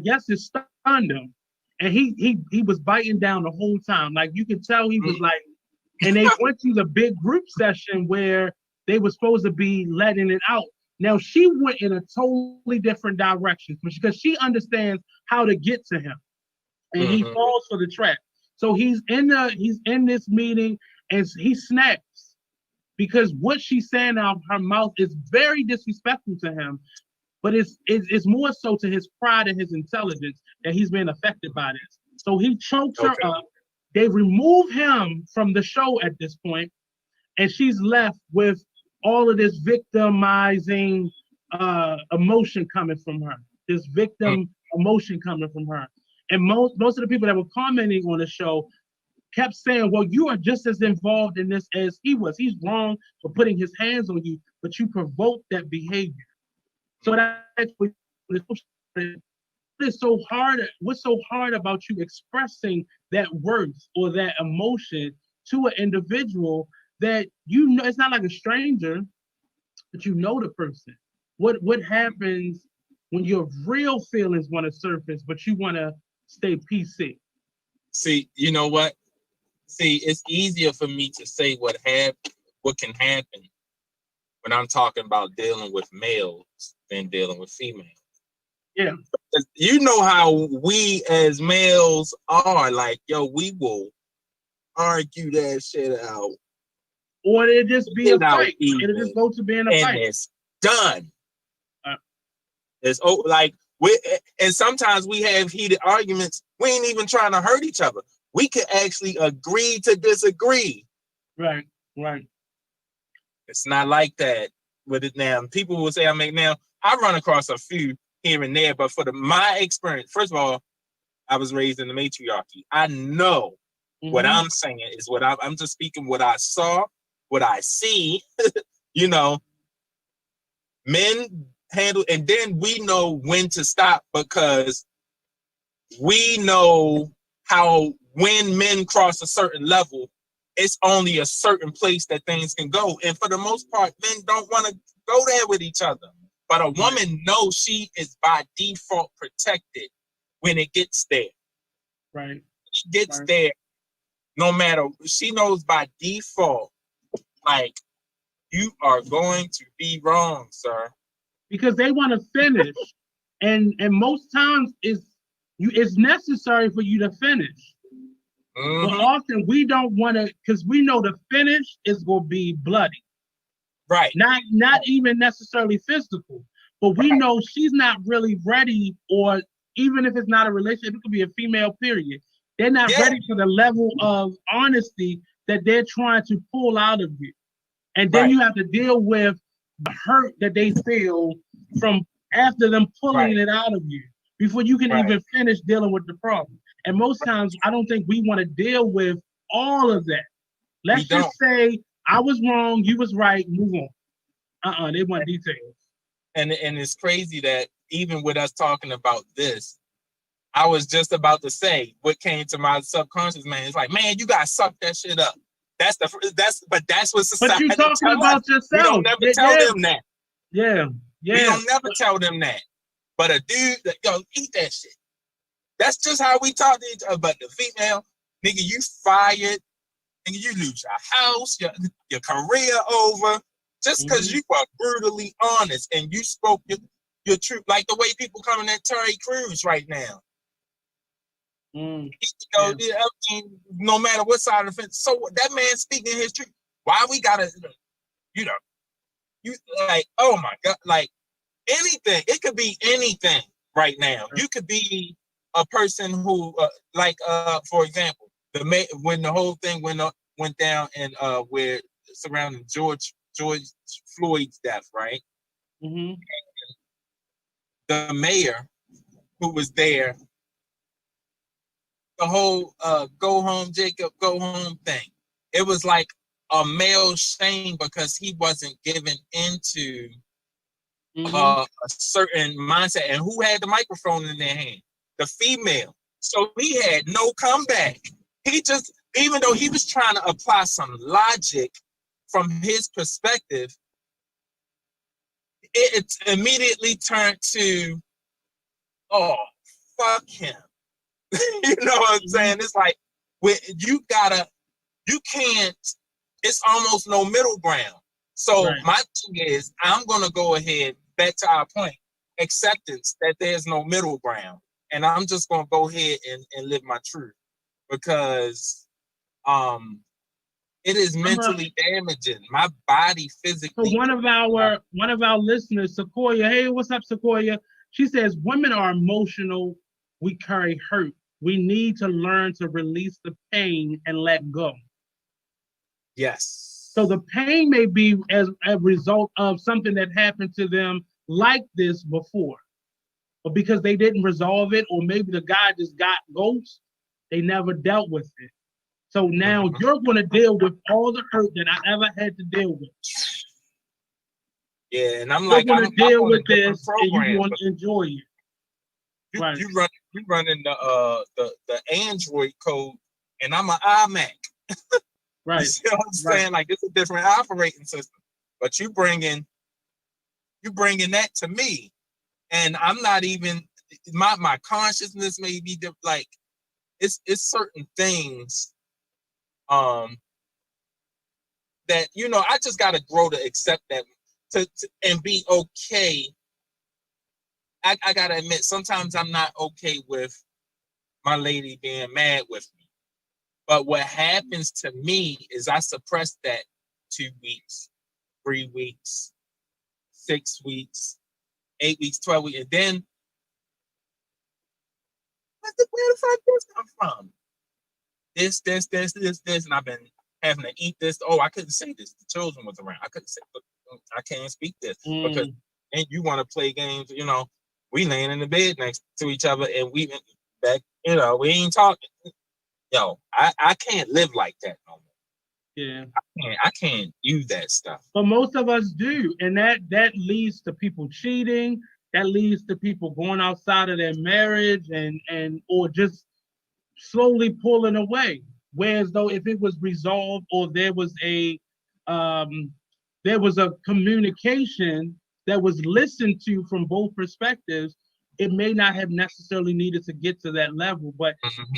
guess it stunned him. And he was biting down the whole time. Like you could tell he was like, and they went to the big group session where they were supposed to be letting it out. Now she went in a totally different direction because she understands how to get to him, and he falls for the trap. So he's in this meeting and he snaps because what she's saying out of her mouth is very disrespectful to him, but it's more so to his pride and his intelligence that he's being affected by this. So he chokes her up. They remove him from the show at this point, and she's left with all of this victimizing emotion coming from her. This victim emotion coming from her. And most of the people that were commenting on the show kept saying, well, you are just as involved in this as he was. He's wrong for putting his hands on you, but you provoked that behavior. So that's what is so hard. What's so hard about you expressing that worth or that emotion to an individual that you know? It's not like a stranger, but you know the person. What happens when your real feelings want to surface, but you want to stay PC? See, you know what? See, it's easier for me to say what can happen when I'm talking about dealing with males than dealing with females. Yeah. You know how we as males are, like, yo, we will argue that shit out. Or it'll just be a fight. It'll just go to being a fight. And it's done. It's and sometimes we have heated arguments. We ain't even trying to hurt each other. We could actually agree to disagree. Right. It's not like that with it now. People will say, I run across a few here and there, but for my experience, first of all, I was raised in the matriarchy. I know what I'm saying is what I'm just speaking what I saw, what I see, men handle, and then we know when to stop because we know how when men cross a certain level, it's only a certain place that things can go. And for the most part, men don't want to go there with each other. But a woman knows she is by default protected when it gets there. Right. She gets there no matter, she knows by default, like, you are going to be wrong, sir. Because they want to finish. and most times it's necessary for you to finish. But often we don't want to, because we know the finish is going to be bloody. Right. Not even necessarily physical, but we know she's not really ready, or even if it's not a relationship, it could be a female period. They're not ready for the level of honesty that they're trying to pull out of you. And then you have to deal with the hurt that they feel from after them pulling it out of you before you can even finish dealing with the problem. And most times, I don't think we want to deal with all of that. Let's just say, I was wrong, you was right, move on. They want details. And it's crazy that even with us talking about this, I was just about to say what came to my subconscious, man. It's like, man, you gotta suck that shit up. That's what society. But you talking about yourself. We don't never tell them that. Yeah. We don't never tell them that. But a dude that eat that shit. That's just how we talk to each other. But the female, nigga, you fired, nigga, you lose your house, your career over, just because you were brutally honest and you spoke your truth, like the way people coming at Terry Crews right now. I mean, no matter what side of the fence. So that man speaking his truth. Why we gotta, you like, oh my God, like anything. It could be anything right now. You could be a person who, for example, when the whole thing went down and where surrounding George Floyd's death, right? The mayor who was there, the whole go home, Jacob, go home thing. It was like a male shame because he wasn't given into a certain mindset. And who had the microphone in their hand? The female. So he had no comeback. He just, even though he was trying to apply some logic from his perspective, it immediately turned to, oh, fuck him. You know what I'm saying? It's like, you can't, it's almost no middle ground. So my thing is, I'm going to go ahead, back to our point, acceptance that there's no middle ground. And I'm just going to go ahead and live my truth because it is mentally damaging. My body physically. So one of our listeners, Sequoia, hey, what's up, Sequoia? She says, women are emotional. We carry hurt. We need to learn to release the pain and let go. Yes. So the pain may be as a result of something that happened to them like this before. But because they didn't resolve it, or maybe the guy just got ghost, they never dealt with it. So now you're going to deal with all the hurt that I ever had to deal with. Yeah, and I'm like, you're going to deal with this, and you want to enjoy it. You running the Android code, and I'm an iMac. Right. You see what I'm saying? Like, it's a different operating system, but you bringing that to me, and I'm not even my consciousness may be like it's certain things that I just got to grow to accept that and be okay. I got to admit, sometimes I'm not okay with my lady being mad with me. But what happens to me is I suppress that 2 weeks, 3 weeks, 6 weeks, 8 weeks, 12 weeks. And then, where the fuck this come from? This. And I've been having to eat this. Oh, I couldn't say this. The children was around. I couldn't say, I can't speak this. Because and you want to play games, we laying in the bed next to each other and we back, we ain't talking. Yo, I can't live like that no more. Yeah. I can't do that stuff. But most of us do. And that leads to people cheating. That leads to people going outside of their marriage and or just slowly pulling away. Whereas though if it was resolved or there was a communication that was listened to from both perspectives, it may not have necessarily needed to get to that level. But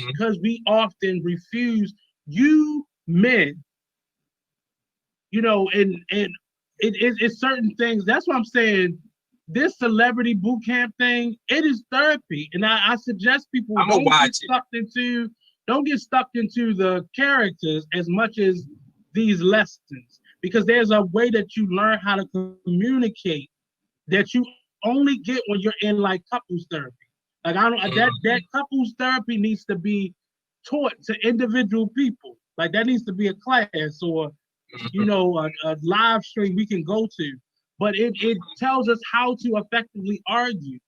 because we often refuse, you men, and it's certain things. That's what I'm saying. This celebrity boot camp thing, it is therapy. And I suggest people don't get stuck into the characters as much as these lessons, because there's a way that you learn how to communicate that you only get when you're in like couples therapy. Like that couples therapy needs to be taught to individual people. Like that needs to be a class or a live stream we can go to. But it tells us how to effectively argue.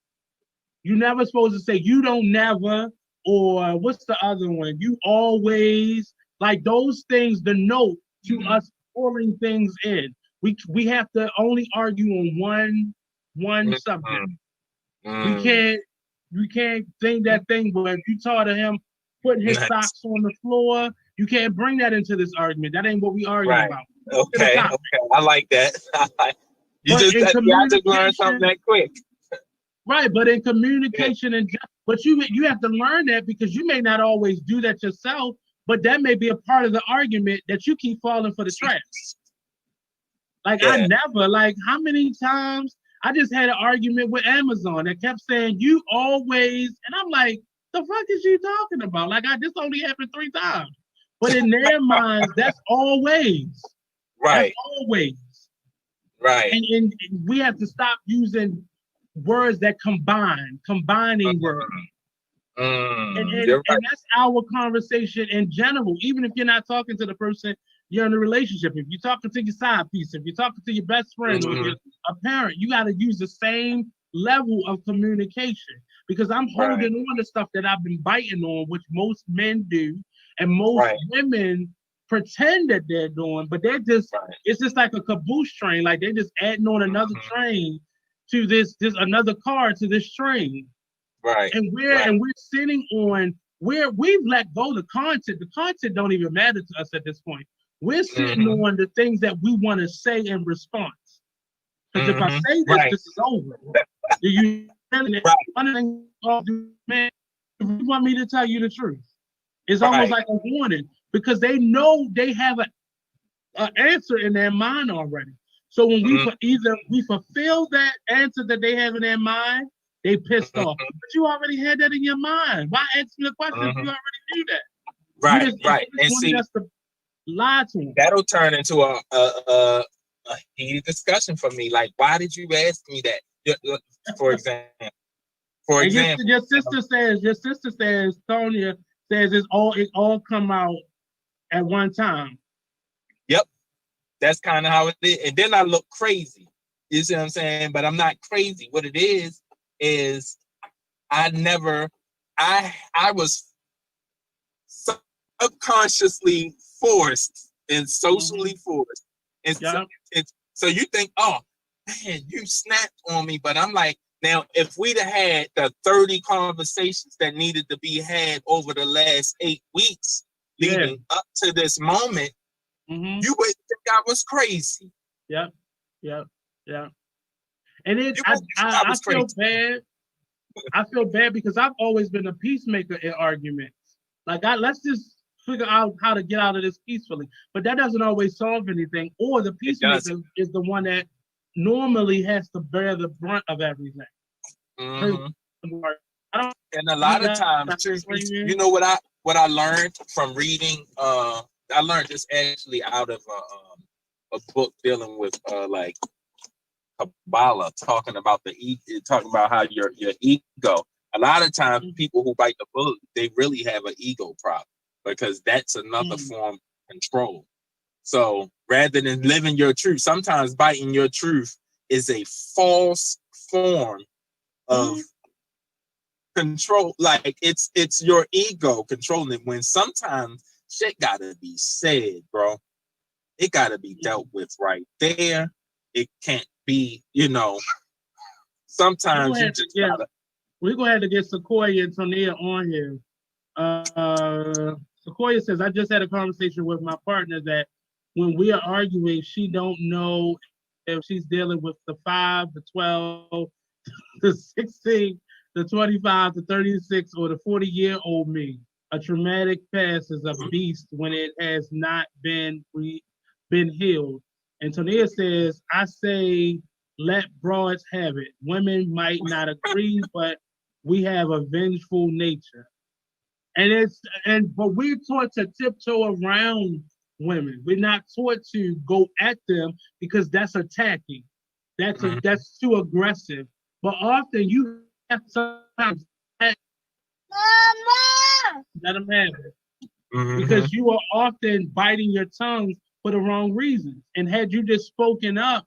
You're never supposed to say you don't never, or what's the other one? You always. Like those things denote to us pulling things in. We have to only argue on one subject. We can't think that thing, but if you taught him putting his socks on the floor, you can't bring that into this argument. That ain't what we arguing about. Okay. I like that. I just learned something that quick. Right, but in communication and but you have to learn that because you may not always do that yourself, but that may be a part of the argument that you keep falling for the trap. Like I Yeah. never, like how many times I just had an argument with Amazon that kept saying you always, and I'm like, the fuck is you talking about? Like this only happened 3 times. But in their minds, that's always. That's Right. always. Right. And we have to stop using words that combining words. And You're right. that's our conversation in general. Even if you're not talking to the person you're in a relationship, if you're talking to your side piece, if you're talking to your best friend or you're a parent, you got to use the same level of communication. Because I'm holding on to stuff that I've been biting on, which most men do, and most women pretend that they're doing, but they're just it's just like a caboose train. Like they're just adding on another train to this another car to this train. Right. And we're sitting on where we've let go the content. The content don't even matter to us at this point. We're sitting on the things that we want to say in response. Because if I say this, this is over. Do you man, if you want me to tell you the truth? It's almost like a warning because they know they have an answer in their mind already. So when we fulfill that answer that they have in their mind, they pissed off. But you already had that in your mind. Why ask me the question if you already knew that? Right, you just and see, us to lie to them. That'll turn into a heated discussion for me. Like, why did you ask me that? For example. Your sister says, Tonya says it all come out at one time. Yep. That's kind of how it is. And then I look crazy. You see what I'm saying? But I'm not crazy. What it is I was subconsciously forced and socially forced. And so you think, oh, man, you snapped on me. But I'm like, now, if we'd have had the 30 conversations that needed to be had over the last 8 weeks leading up to this moment, you would think I was crazy. Yep. And I feel bad. I feel bad because I've always been a peacemaker in arguments. Like let's just figure out how to get out of this peacefully. But that doesn't always solve anything. Or the peacemaker is the one that normally has to bear the brunt of everything. And a lot of times, you know what I learned from reading. I learned this actually out of a book dealing with like Kabbalah, talking about how your ego. A lot of times, people who write the book, they really have an ego problem because that's another form of control. So rather than living your truth, sometimes biting your truth is a false form of control. Like it's your ego controlling it, when sometimes shit gotta be said, bro. It gotta be dealt with right there. It can't be, sometimes you just gotta. We're gonna have to get Sequoia and Tonia on here. Sequoia says, I just had a conversation with my partner that when we are arguing, she don't know if she's dealing with the 5, the 12, the 16, the 25, the 36, or the 40-year-old me. A traumatic past is a beast when it has not been healed. And Tonia says, I say, let broads have it. Women might not agree, but we have a vengeful nature. But we're taught to tiptoe around women. We're not taught to go at them because that's attacking. That's too aggressive. But often you have to sometimes let them have it. Because you are often biting your tongue for the wrong reasons. And had you just spoke up,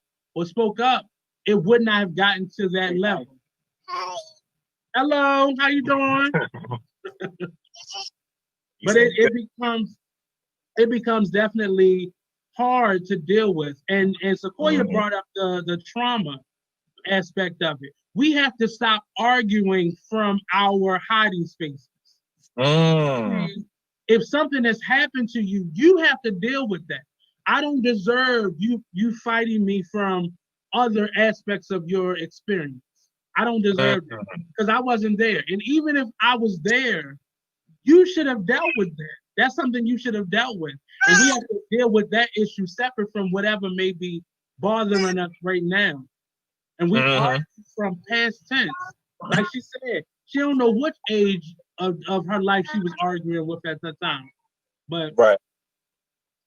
it would not have gotten to that level. Hi. Hello, how you doing? But it becomes definitely hard to deal with. And Sequoia brought up the trauma aspect of it. We have to stop arguing from our hiding spaces. If something has happened to you, you have to deal with that. I don't deserve you fighting me from other aspects of your experience. I don't deserve it because I wasn't there. And even if I was there, you should have dealt with that. That's something you should have dealt with. And we have to deal with that issue separate from whatever may be bothering us right now. And we argue from past tense. Like she said, she don't know what age of her life she was arguing with at the time. But Right.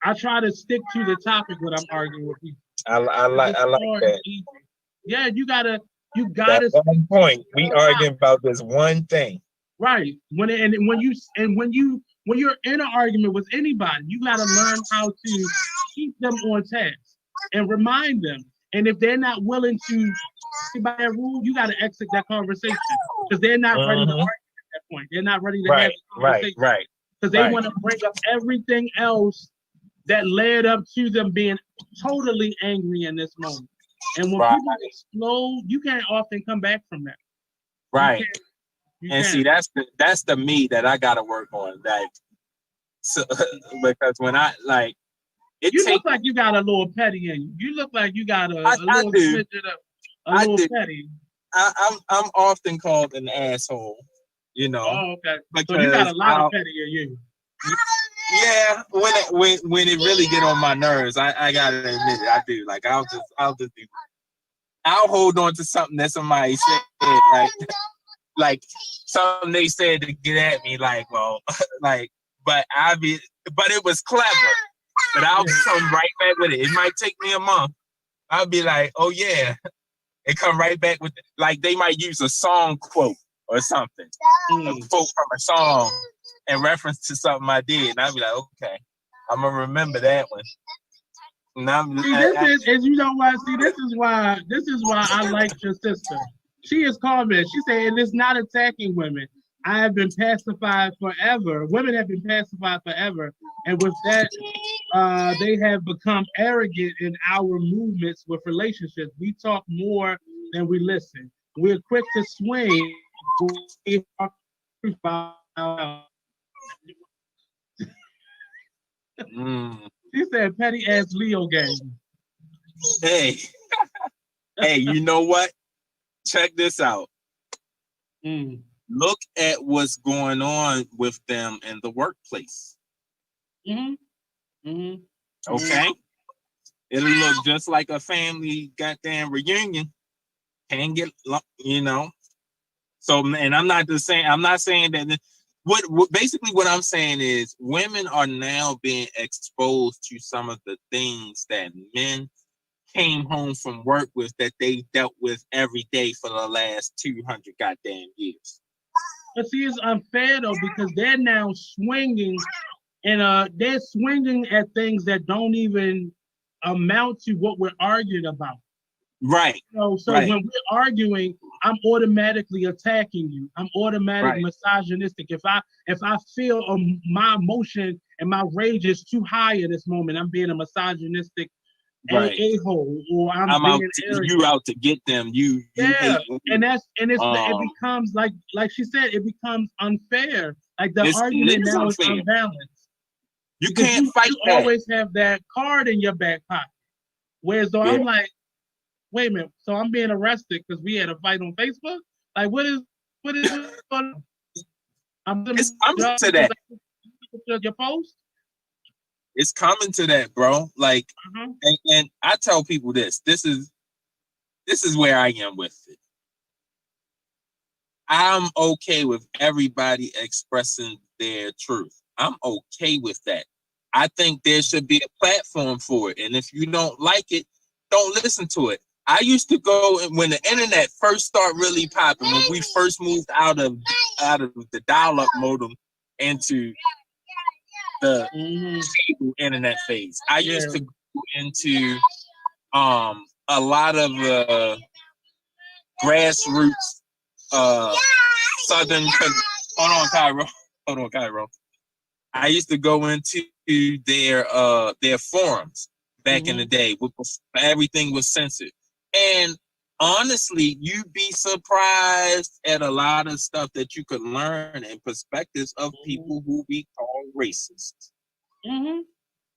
I try to stick to the topic when I'm arguing with people. I like that. Yeah, you gotta That one point. We arguing about this one thing. Right. When you're in an argument with anybody, you gotta learn how to keep them on task and remind them. And if they're not willing to play by that rule, you gotta exit that conversation because they're not ready to argue at that point. They're not ready to have a conversation. Right. Because they want to bring up everything else that led up to them being totally angry in this moment. And when people explode, you can't often come back from that. Right. See, that's the me that I gotta work on. Like, so because when I like, you look like you got a little petty in you. You look like you got a little petty. I'm often called an asshole. You know. Oh, okay. So you got a lot of petty in you. Yeah, when it really get on my nerves, I gotta admit it, I do. Like I'll hold on to something that somebody said, like something they said to get at me, like, well, like, but it was clever. But I'll come right back with it. It might take me a month. I'll be like, oh yeah, and come right back with it. Like they might use a song quote or something, a quote from a song in reference to something I did, and I'll be like, okay, I'm gonna remember that one. This is why I like your sister. She is calming. She said, and it's not attacking women. I have been pacified forever. Women have been pacified forever, and with that, they have become arrogant in our movements with relationships. We talk more than we listen. We're quick to swing. She said petty ass Leo game. Hey, you know what? Check this out. Look at what's going on with them in the workplace. Okay? It'll look just like a family goddamn reunion. Can't get, you know. So, and I'm not saying that. Basically what I'm saying is women are now being exposed to some of the things that men came home from work with that they dealt with every day for the last 200 goddamn years. But see, it's unfair though because they're now swinging, and they're swinging at things that don't even amount to what we're arguing about. Right. So when we're arguing, I'm automatically attacking you. I'm automatically misogynistic. If I feel my emotion and my rage is too high in this moment, I'm being a misogynistic a-hole, or I'm being you out to get them. You and it becomes like she said, it becomes unfair. Like the argument now is unbalanced. You can't fight you that. Always have that card in your back pocket. Whereas though I'm like, wait a minute, so I'm being arrested because we had a fight on Facebook? Like what is going on? It's coming to that. Your post? It's coming to that, bro. Like, and I tell people this is where I am with it. I'm okay with everybody expressing their truth. I'm okay with that. I think there should be a platform for it. And if you don't like it, don't listen to it. I used to go when the internet first started really popping, when we first moved out of the dial-up modem into the cable internet phase. I used to go into a lot of grassroots southern. Hold on, Cairo. I used to go into their forums back in the day. Everything was censored. And honestly, you'd be surprised at a lot of stuff that you could learn and perspectives of people who we call racist.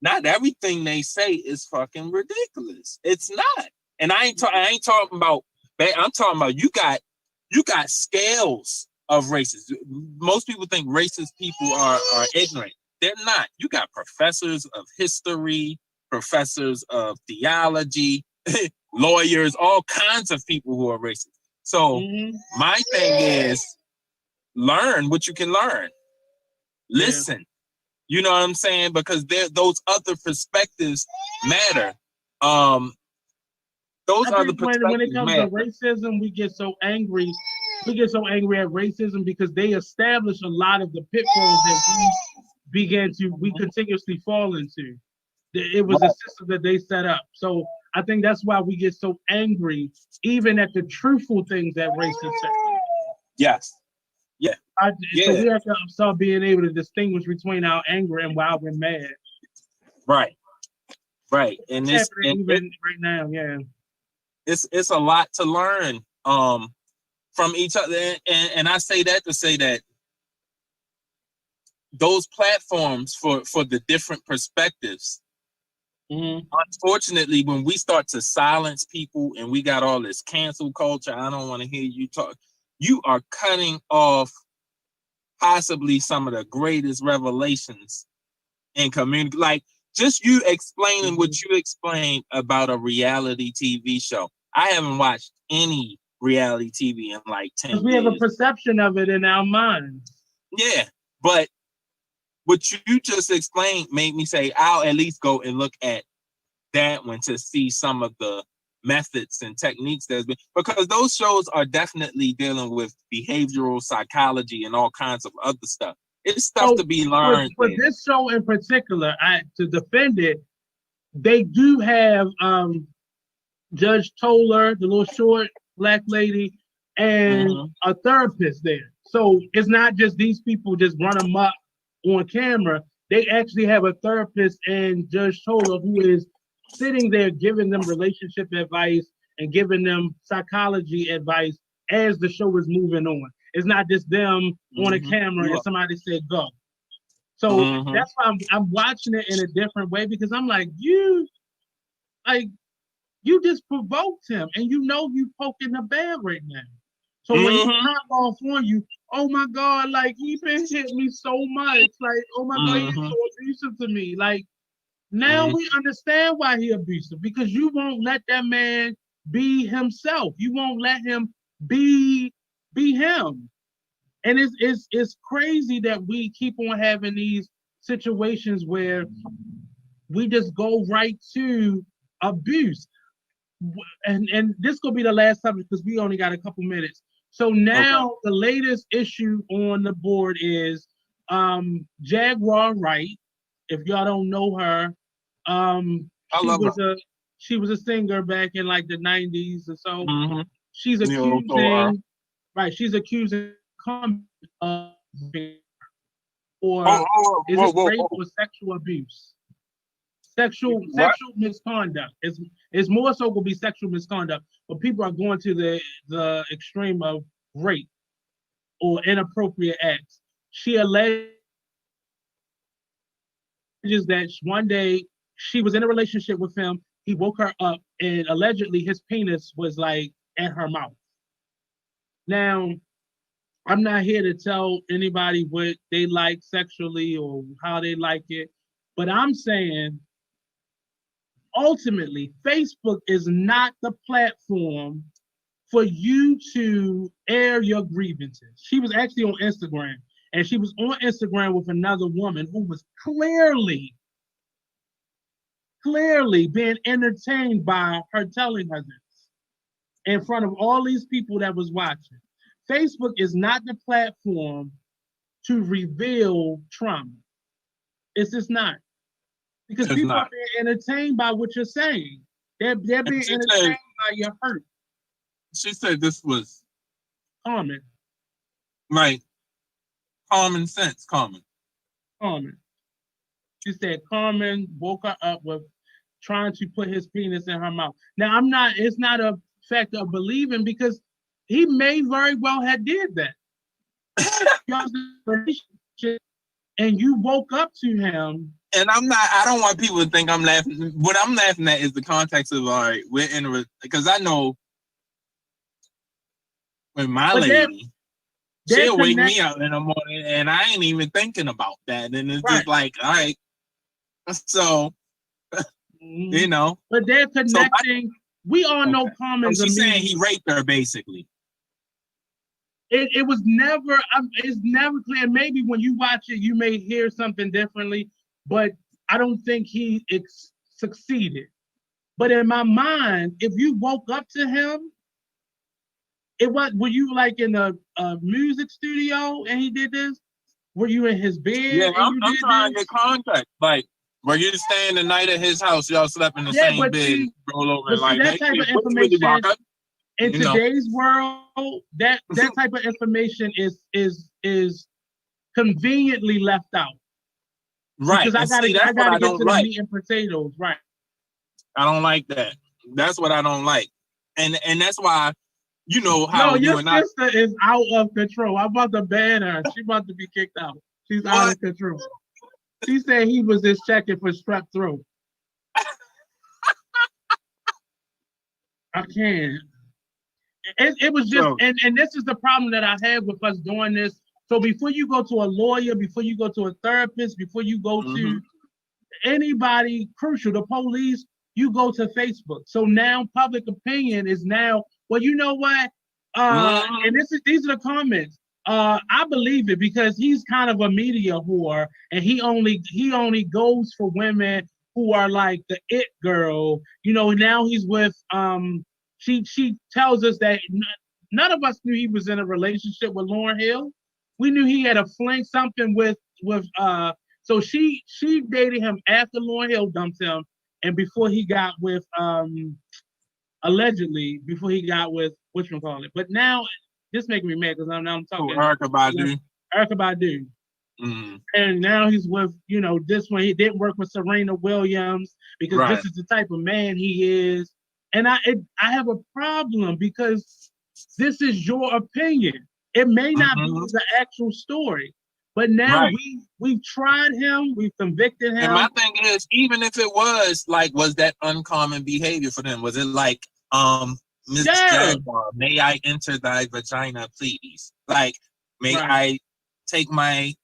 Not everything they say is fucking ridiculous. It's not. And I ain't talking about. I'm talking about you got You got scales of races. Most people think racist people are ignorant. They're not. You got professors of history, professors of theology, lawyers, all kinds of people who are racist. So my thing is learn what you can learn. Listen. You know what I'm saying? Because those other perspectives matter. Those other perspectives when it comes matter. to racism, we get so angry. We get so angry at racism because they establish a lot of the pitfalls that we continuously fall into. It was a system that they set up. So I think that's why we get so angry, even at the truthful things that racists say. Yes. Yeah. So we have to start being able to distinguish between our anger and why we're mad. Right. And this even right now, it's a lot to learn from each other. And I say that to say that those platforms for the different perspectives, unfortunately, when we start to silence people and we got all this cancel culture, I don't want to hear you talk, you are cutting off possibly some of the greatest revelations in community. Like just you explaining what you explained about a reality TV show. I haven't watched any reality TV in like 10 years. We have a perception of it in our minds. Yeah, but what you just explained made me say, I'll at least go and look at that one to see some of the methods and techniques there's been, because those shows are definitely dealing with behavioral psychology and all kinds of other stuff. It's stuff to be learned. For this show in particular, to defend it, they do have Judge Toller, the little short black lady, and a therapist there. So it's not just these people just run them up on camera. They actually have a therapist and Judge Toller who is sitting there giving them relationship advice and giving them psychology advice as the show is moving on. It's not just them on a camera and somebody said go. So that's why I'm watching it in a different way, because I'm like, you just provoked him and you know you poking the bear right now. So when he pop off on you, oh my God, like he been hit me so much. Like, oh my God, he's so abusive to me. Like, now we understand why he abusive, because you won't let that man be himself. You won't let him be him. And it's crazy that we keep on having these situations where we just go right to abuse. And this will be the last topic because we only got a couple minutes. So now the latest issue on the board is Jaguar Wright. If y'all don't know her, she was a singer back in like the 90s or so. She's accusing, she's accusing of rape or sexual abuse. Sexual misconduct. It's more so will be sexual misconduct, but people are going to the extreme of rape or inappropriate acts. She alleges that one day she was in a relationship with him. He woke her up and allegedly his penis was like at her mouth. Now, I'm not here to tell anybody what they like sexually or how they like it, but I'm saying ultimately, Facebook is not the platform for you to air your grievances. She was actually on Instagram, and she was on Instagram with another woman who was clearly being entertained by her telling her this in front of all these people that was watching. Facebook is not the platform to reveal trauma. It's just not. Because people are being entertained by what you're saying. They're being entertained by your hurt. She said this was common. Like common sense, common. She said Carmen woke her up with trying to put his penis in her mouth. Now it's not a fact of believing, because he may very well have did that. And you woke up to him. And I don't want people to think I'm laughing. What I'm laughing at is the context of, all right, we're in because I know And my But lady, they're she'll wake connect- me up in the morning, and I ain't even thinking about that. And it's Right. just like, all right. So, you know. But they're connecting. We all know So Carmen's she's saying immediate. he raped her, basically. It was never. It's never clear. Maybe when you watch it, you may hear something differently. But I don't think he succeeded. But in my mind, if you woke up to him, were you like in a music studio and he did this? Were you in his bed? Yeah, and I'm you did trying this? to get contact. Like, were you staying the night at his house? Y'all slept in the Yeah, same but bed, see- roll over, but and see, like, that hey, type of what you really information rock up? in You know. today's world, that type of information is conveniently left out. Right. Because I And see, that's what gotta I get don't to the like. meat and potatoes, right? I don't like that. That's what I don't like. And that's why, you know how No, you your and I. sister is out of control. I'm about to ban her. She's about to be kicked out. She's out What? of control. She said he was just checking for strep throat. I can't. It was just, So, and this is the problem that I had with us doing this. So before you go to a lawyer, before you go to a therapist, before you go to anybody crucial, the police, you go to Facebook. So now public opinion is now, well, you know what? And these are the comments. I believe it because he's kind of a media whore, and he only goes for women who are like the it girl. You know, now he's with she tells us that none of us knew he was in a relationship with Lauryn Hill. We knew he had a fling something with so she dated him after Lauryn Hill dumped him and before he got with allegedly before he got with whatchamacallit. But now this making me mad because I'm talking Erykah Badu. Erykah Badu. And now he's with, you know, this one. He didn't work with Serena Williams because this is the type of man he is. And I have a problem because this is your opinion. It may not be the actual story, but now we've tried him, we've convicted him. And my thing is, even if it was like, was that uncommon behavior for them? Was it like, Miss Jaguar, may I enter thy vagina, please? Like, may I take my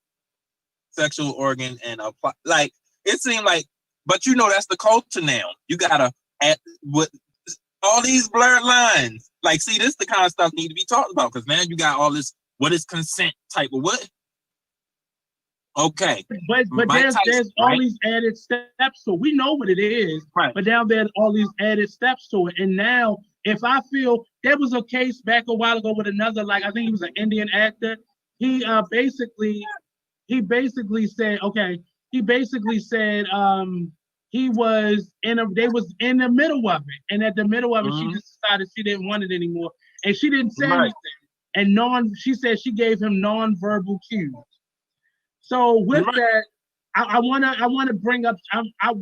sexual organ and apply? Like, it seemed like, but you know, that's the culture now. You gotta add with all these blurred lines. Like, see, this the kind of stuff need to be talked about because now you got all this. What is consent type of what? Okay, but there's all these added steps, so we know what it is. But now there's all these added steps to it, and now if I feel there was a case back a while ago with another, like I think he was an Indian actor. He basically said, okay, he basically said he was they was in the middle of it, and at the middle of it, she just decided she didn't want it anymore, and she didn't say anything. And she said she gave him non-verbal cues. So with that, I wanna bring up.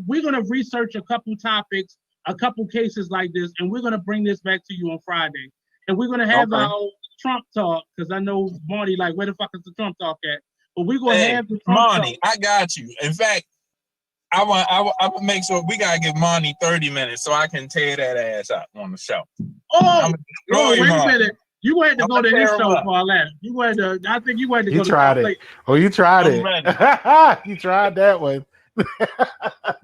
We're gonna research a couple topics, a couple cases like this, and we're gonna bring this back to you on Friday. And we're gonna have our Trump talk because I know Marty like, where the fuck is the Trump talk at? But we're gonna have the Trump Marty, talk. I got you. In fact, I want make sure we gotta give Marty 30 minutes so I can tear that ass up on the show. Oh, wait a minute. You had to go to his show for all that. I think you had to go to tried it. Oh, you tried it. You tried that one.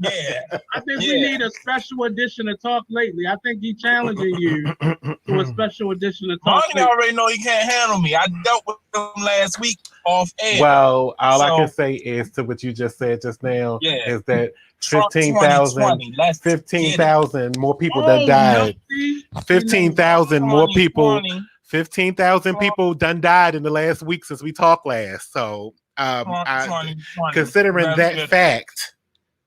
Yeah. I think we need a special edition of Talk Lately. I think he's challenging you to a special edition of Talk Lately. Already know he can't handle me. I dealt with him last week off air. Well, all I can say is to what you just said just now is that 15,000 more people that died. 15,000 more people. 15,000 people done died in the last week since we talked last. So, considering that fact,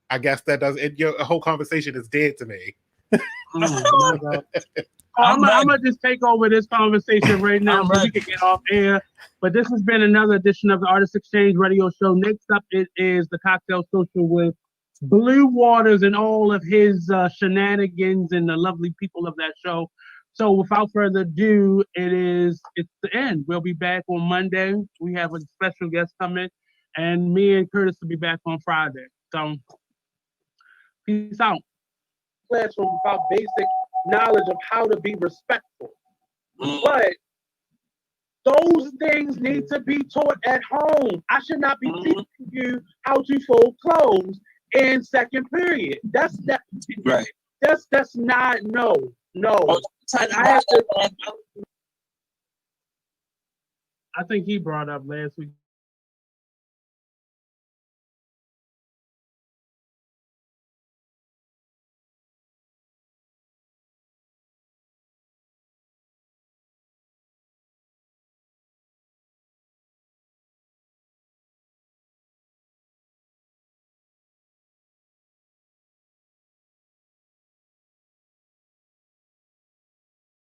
I guess that does it. Your whole conversation is dead to me. I'm gonna just take over this conversation right now so we can get off air. But this has been another edition of the Artist Exchange Radio Show. Next up, it is the Cocktail Social with Blue Waters and all of his shenanigans and the lovely people of that show. So without further ado, it's the end. We'll be back on Monday. We have a special guest coming, and me and Curtis will be back on Friday. So peace out. Classroom about basic knowledge of how to be respectful. But Those things need to be taught at home. I should not be teaching you how to fold clothes in second period. That's Right. That's not no. Oh, I have to. I think he brought up last week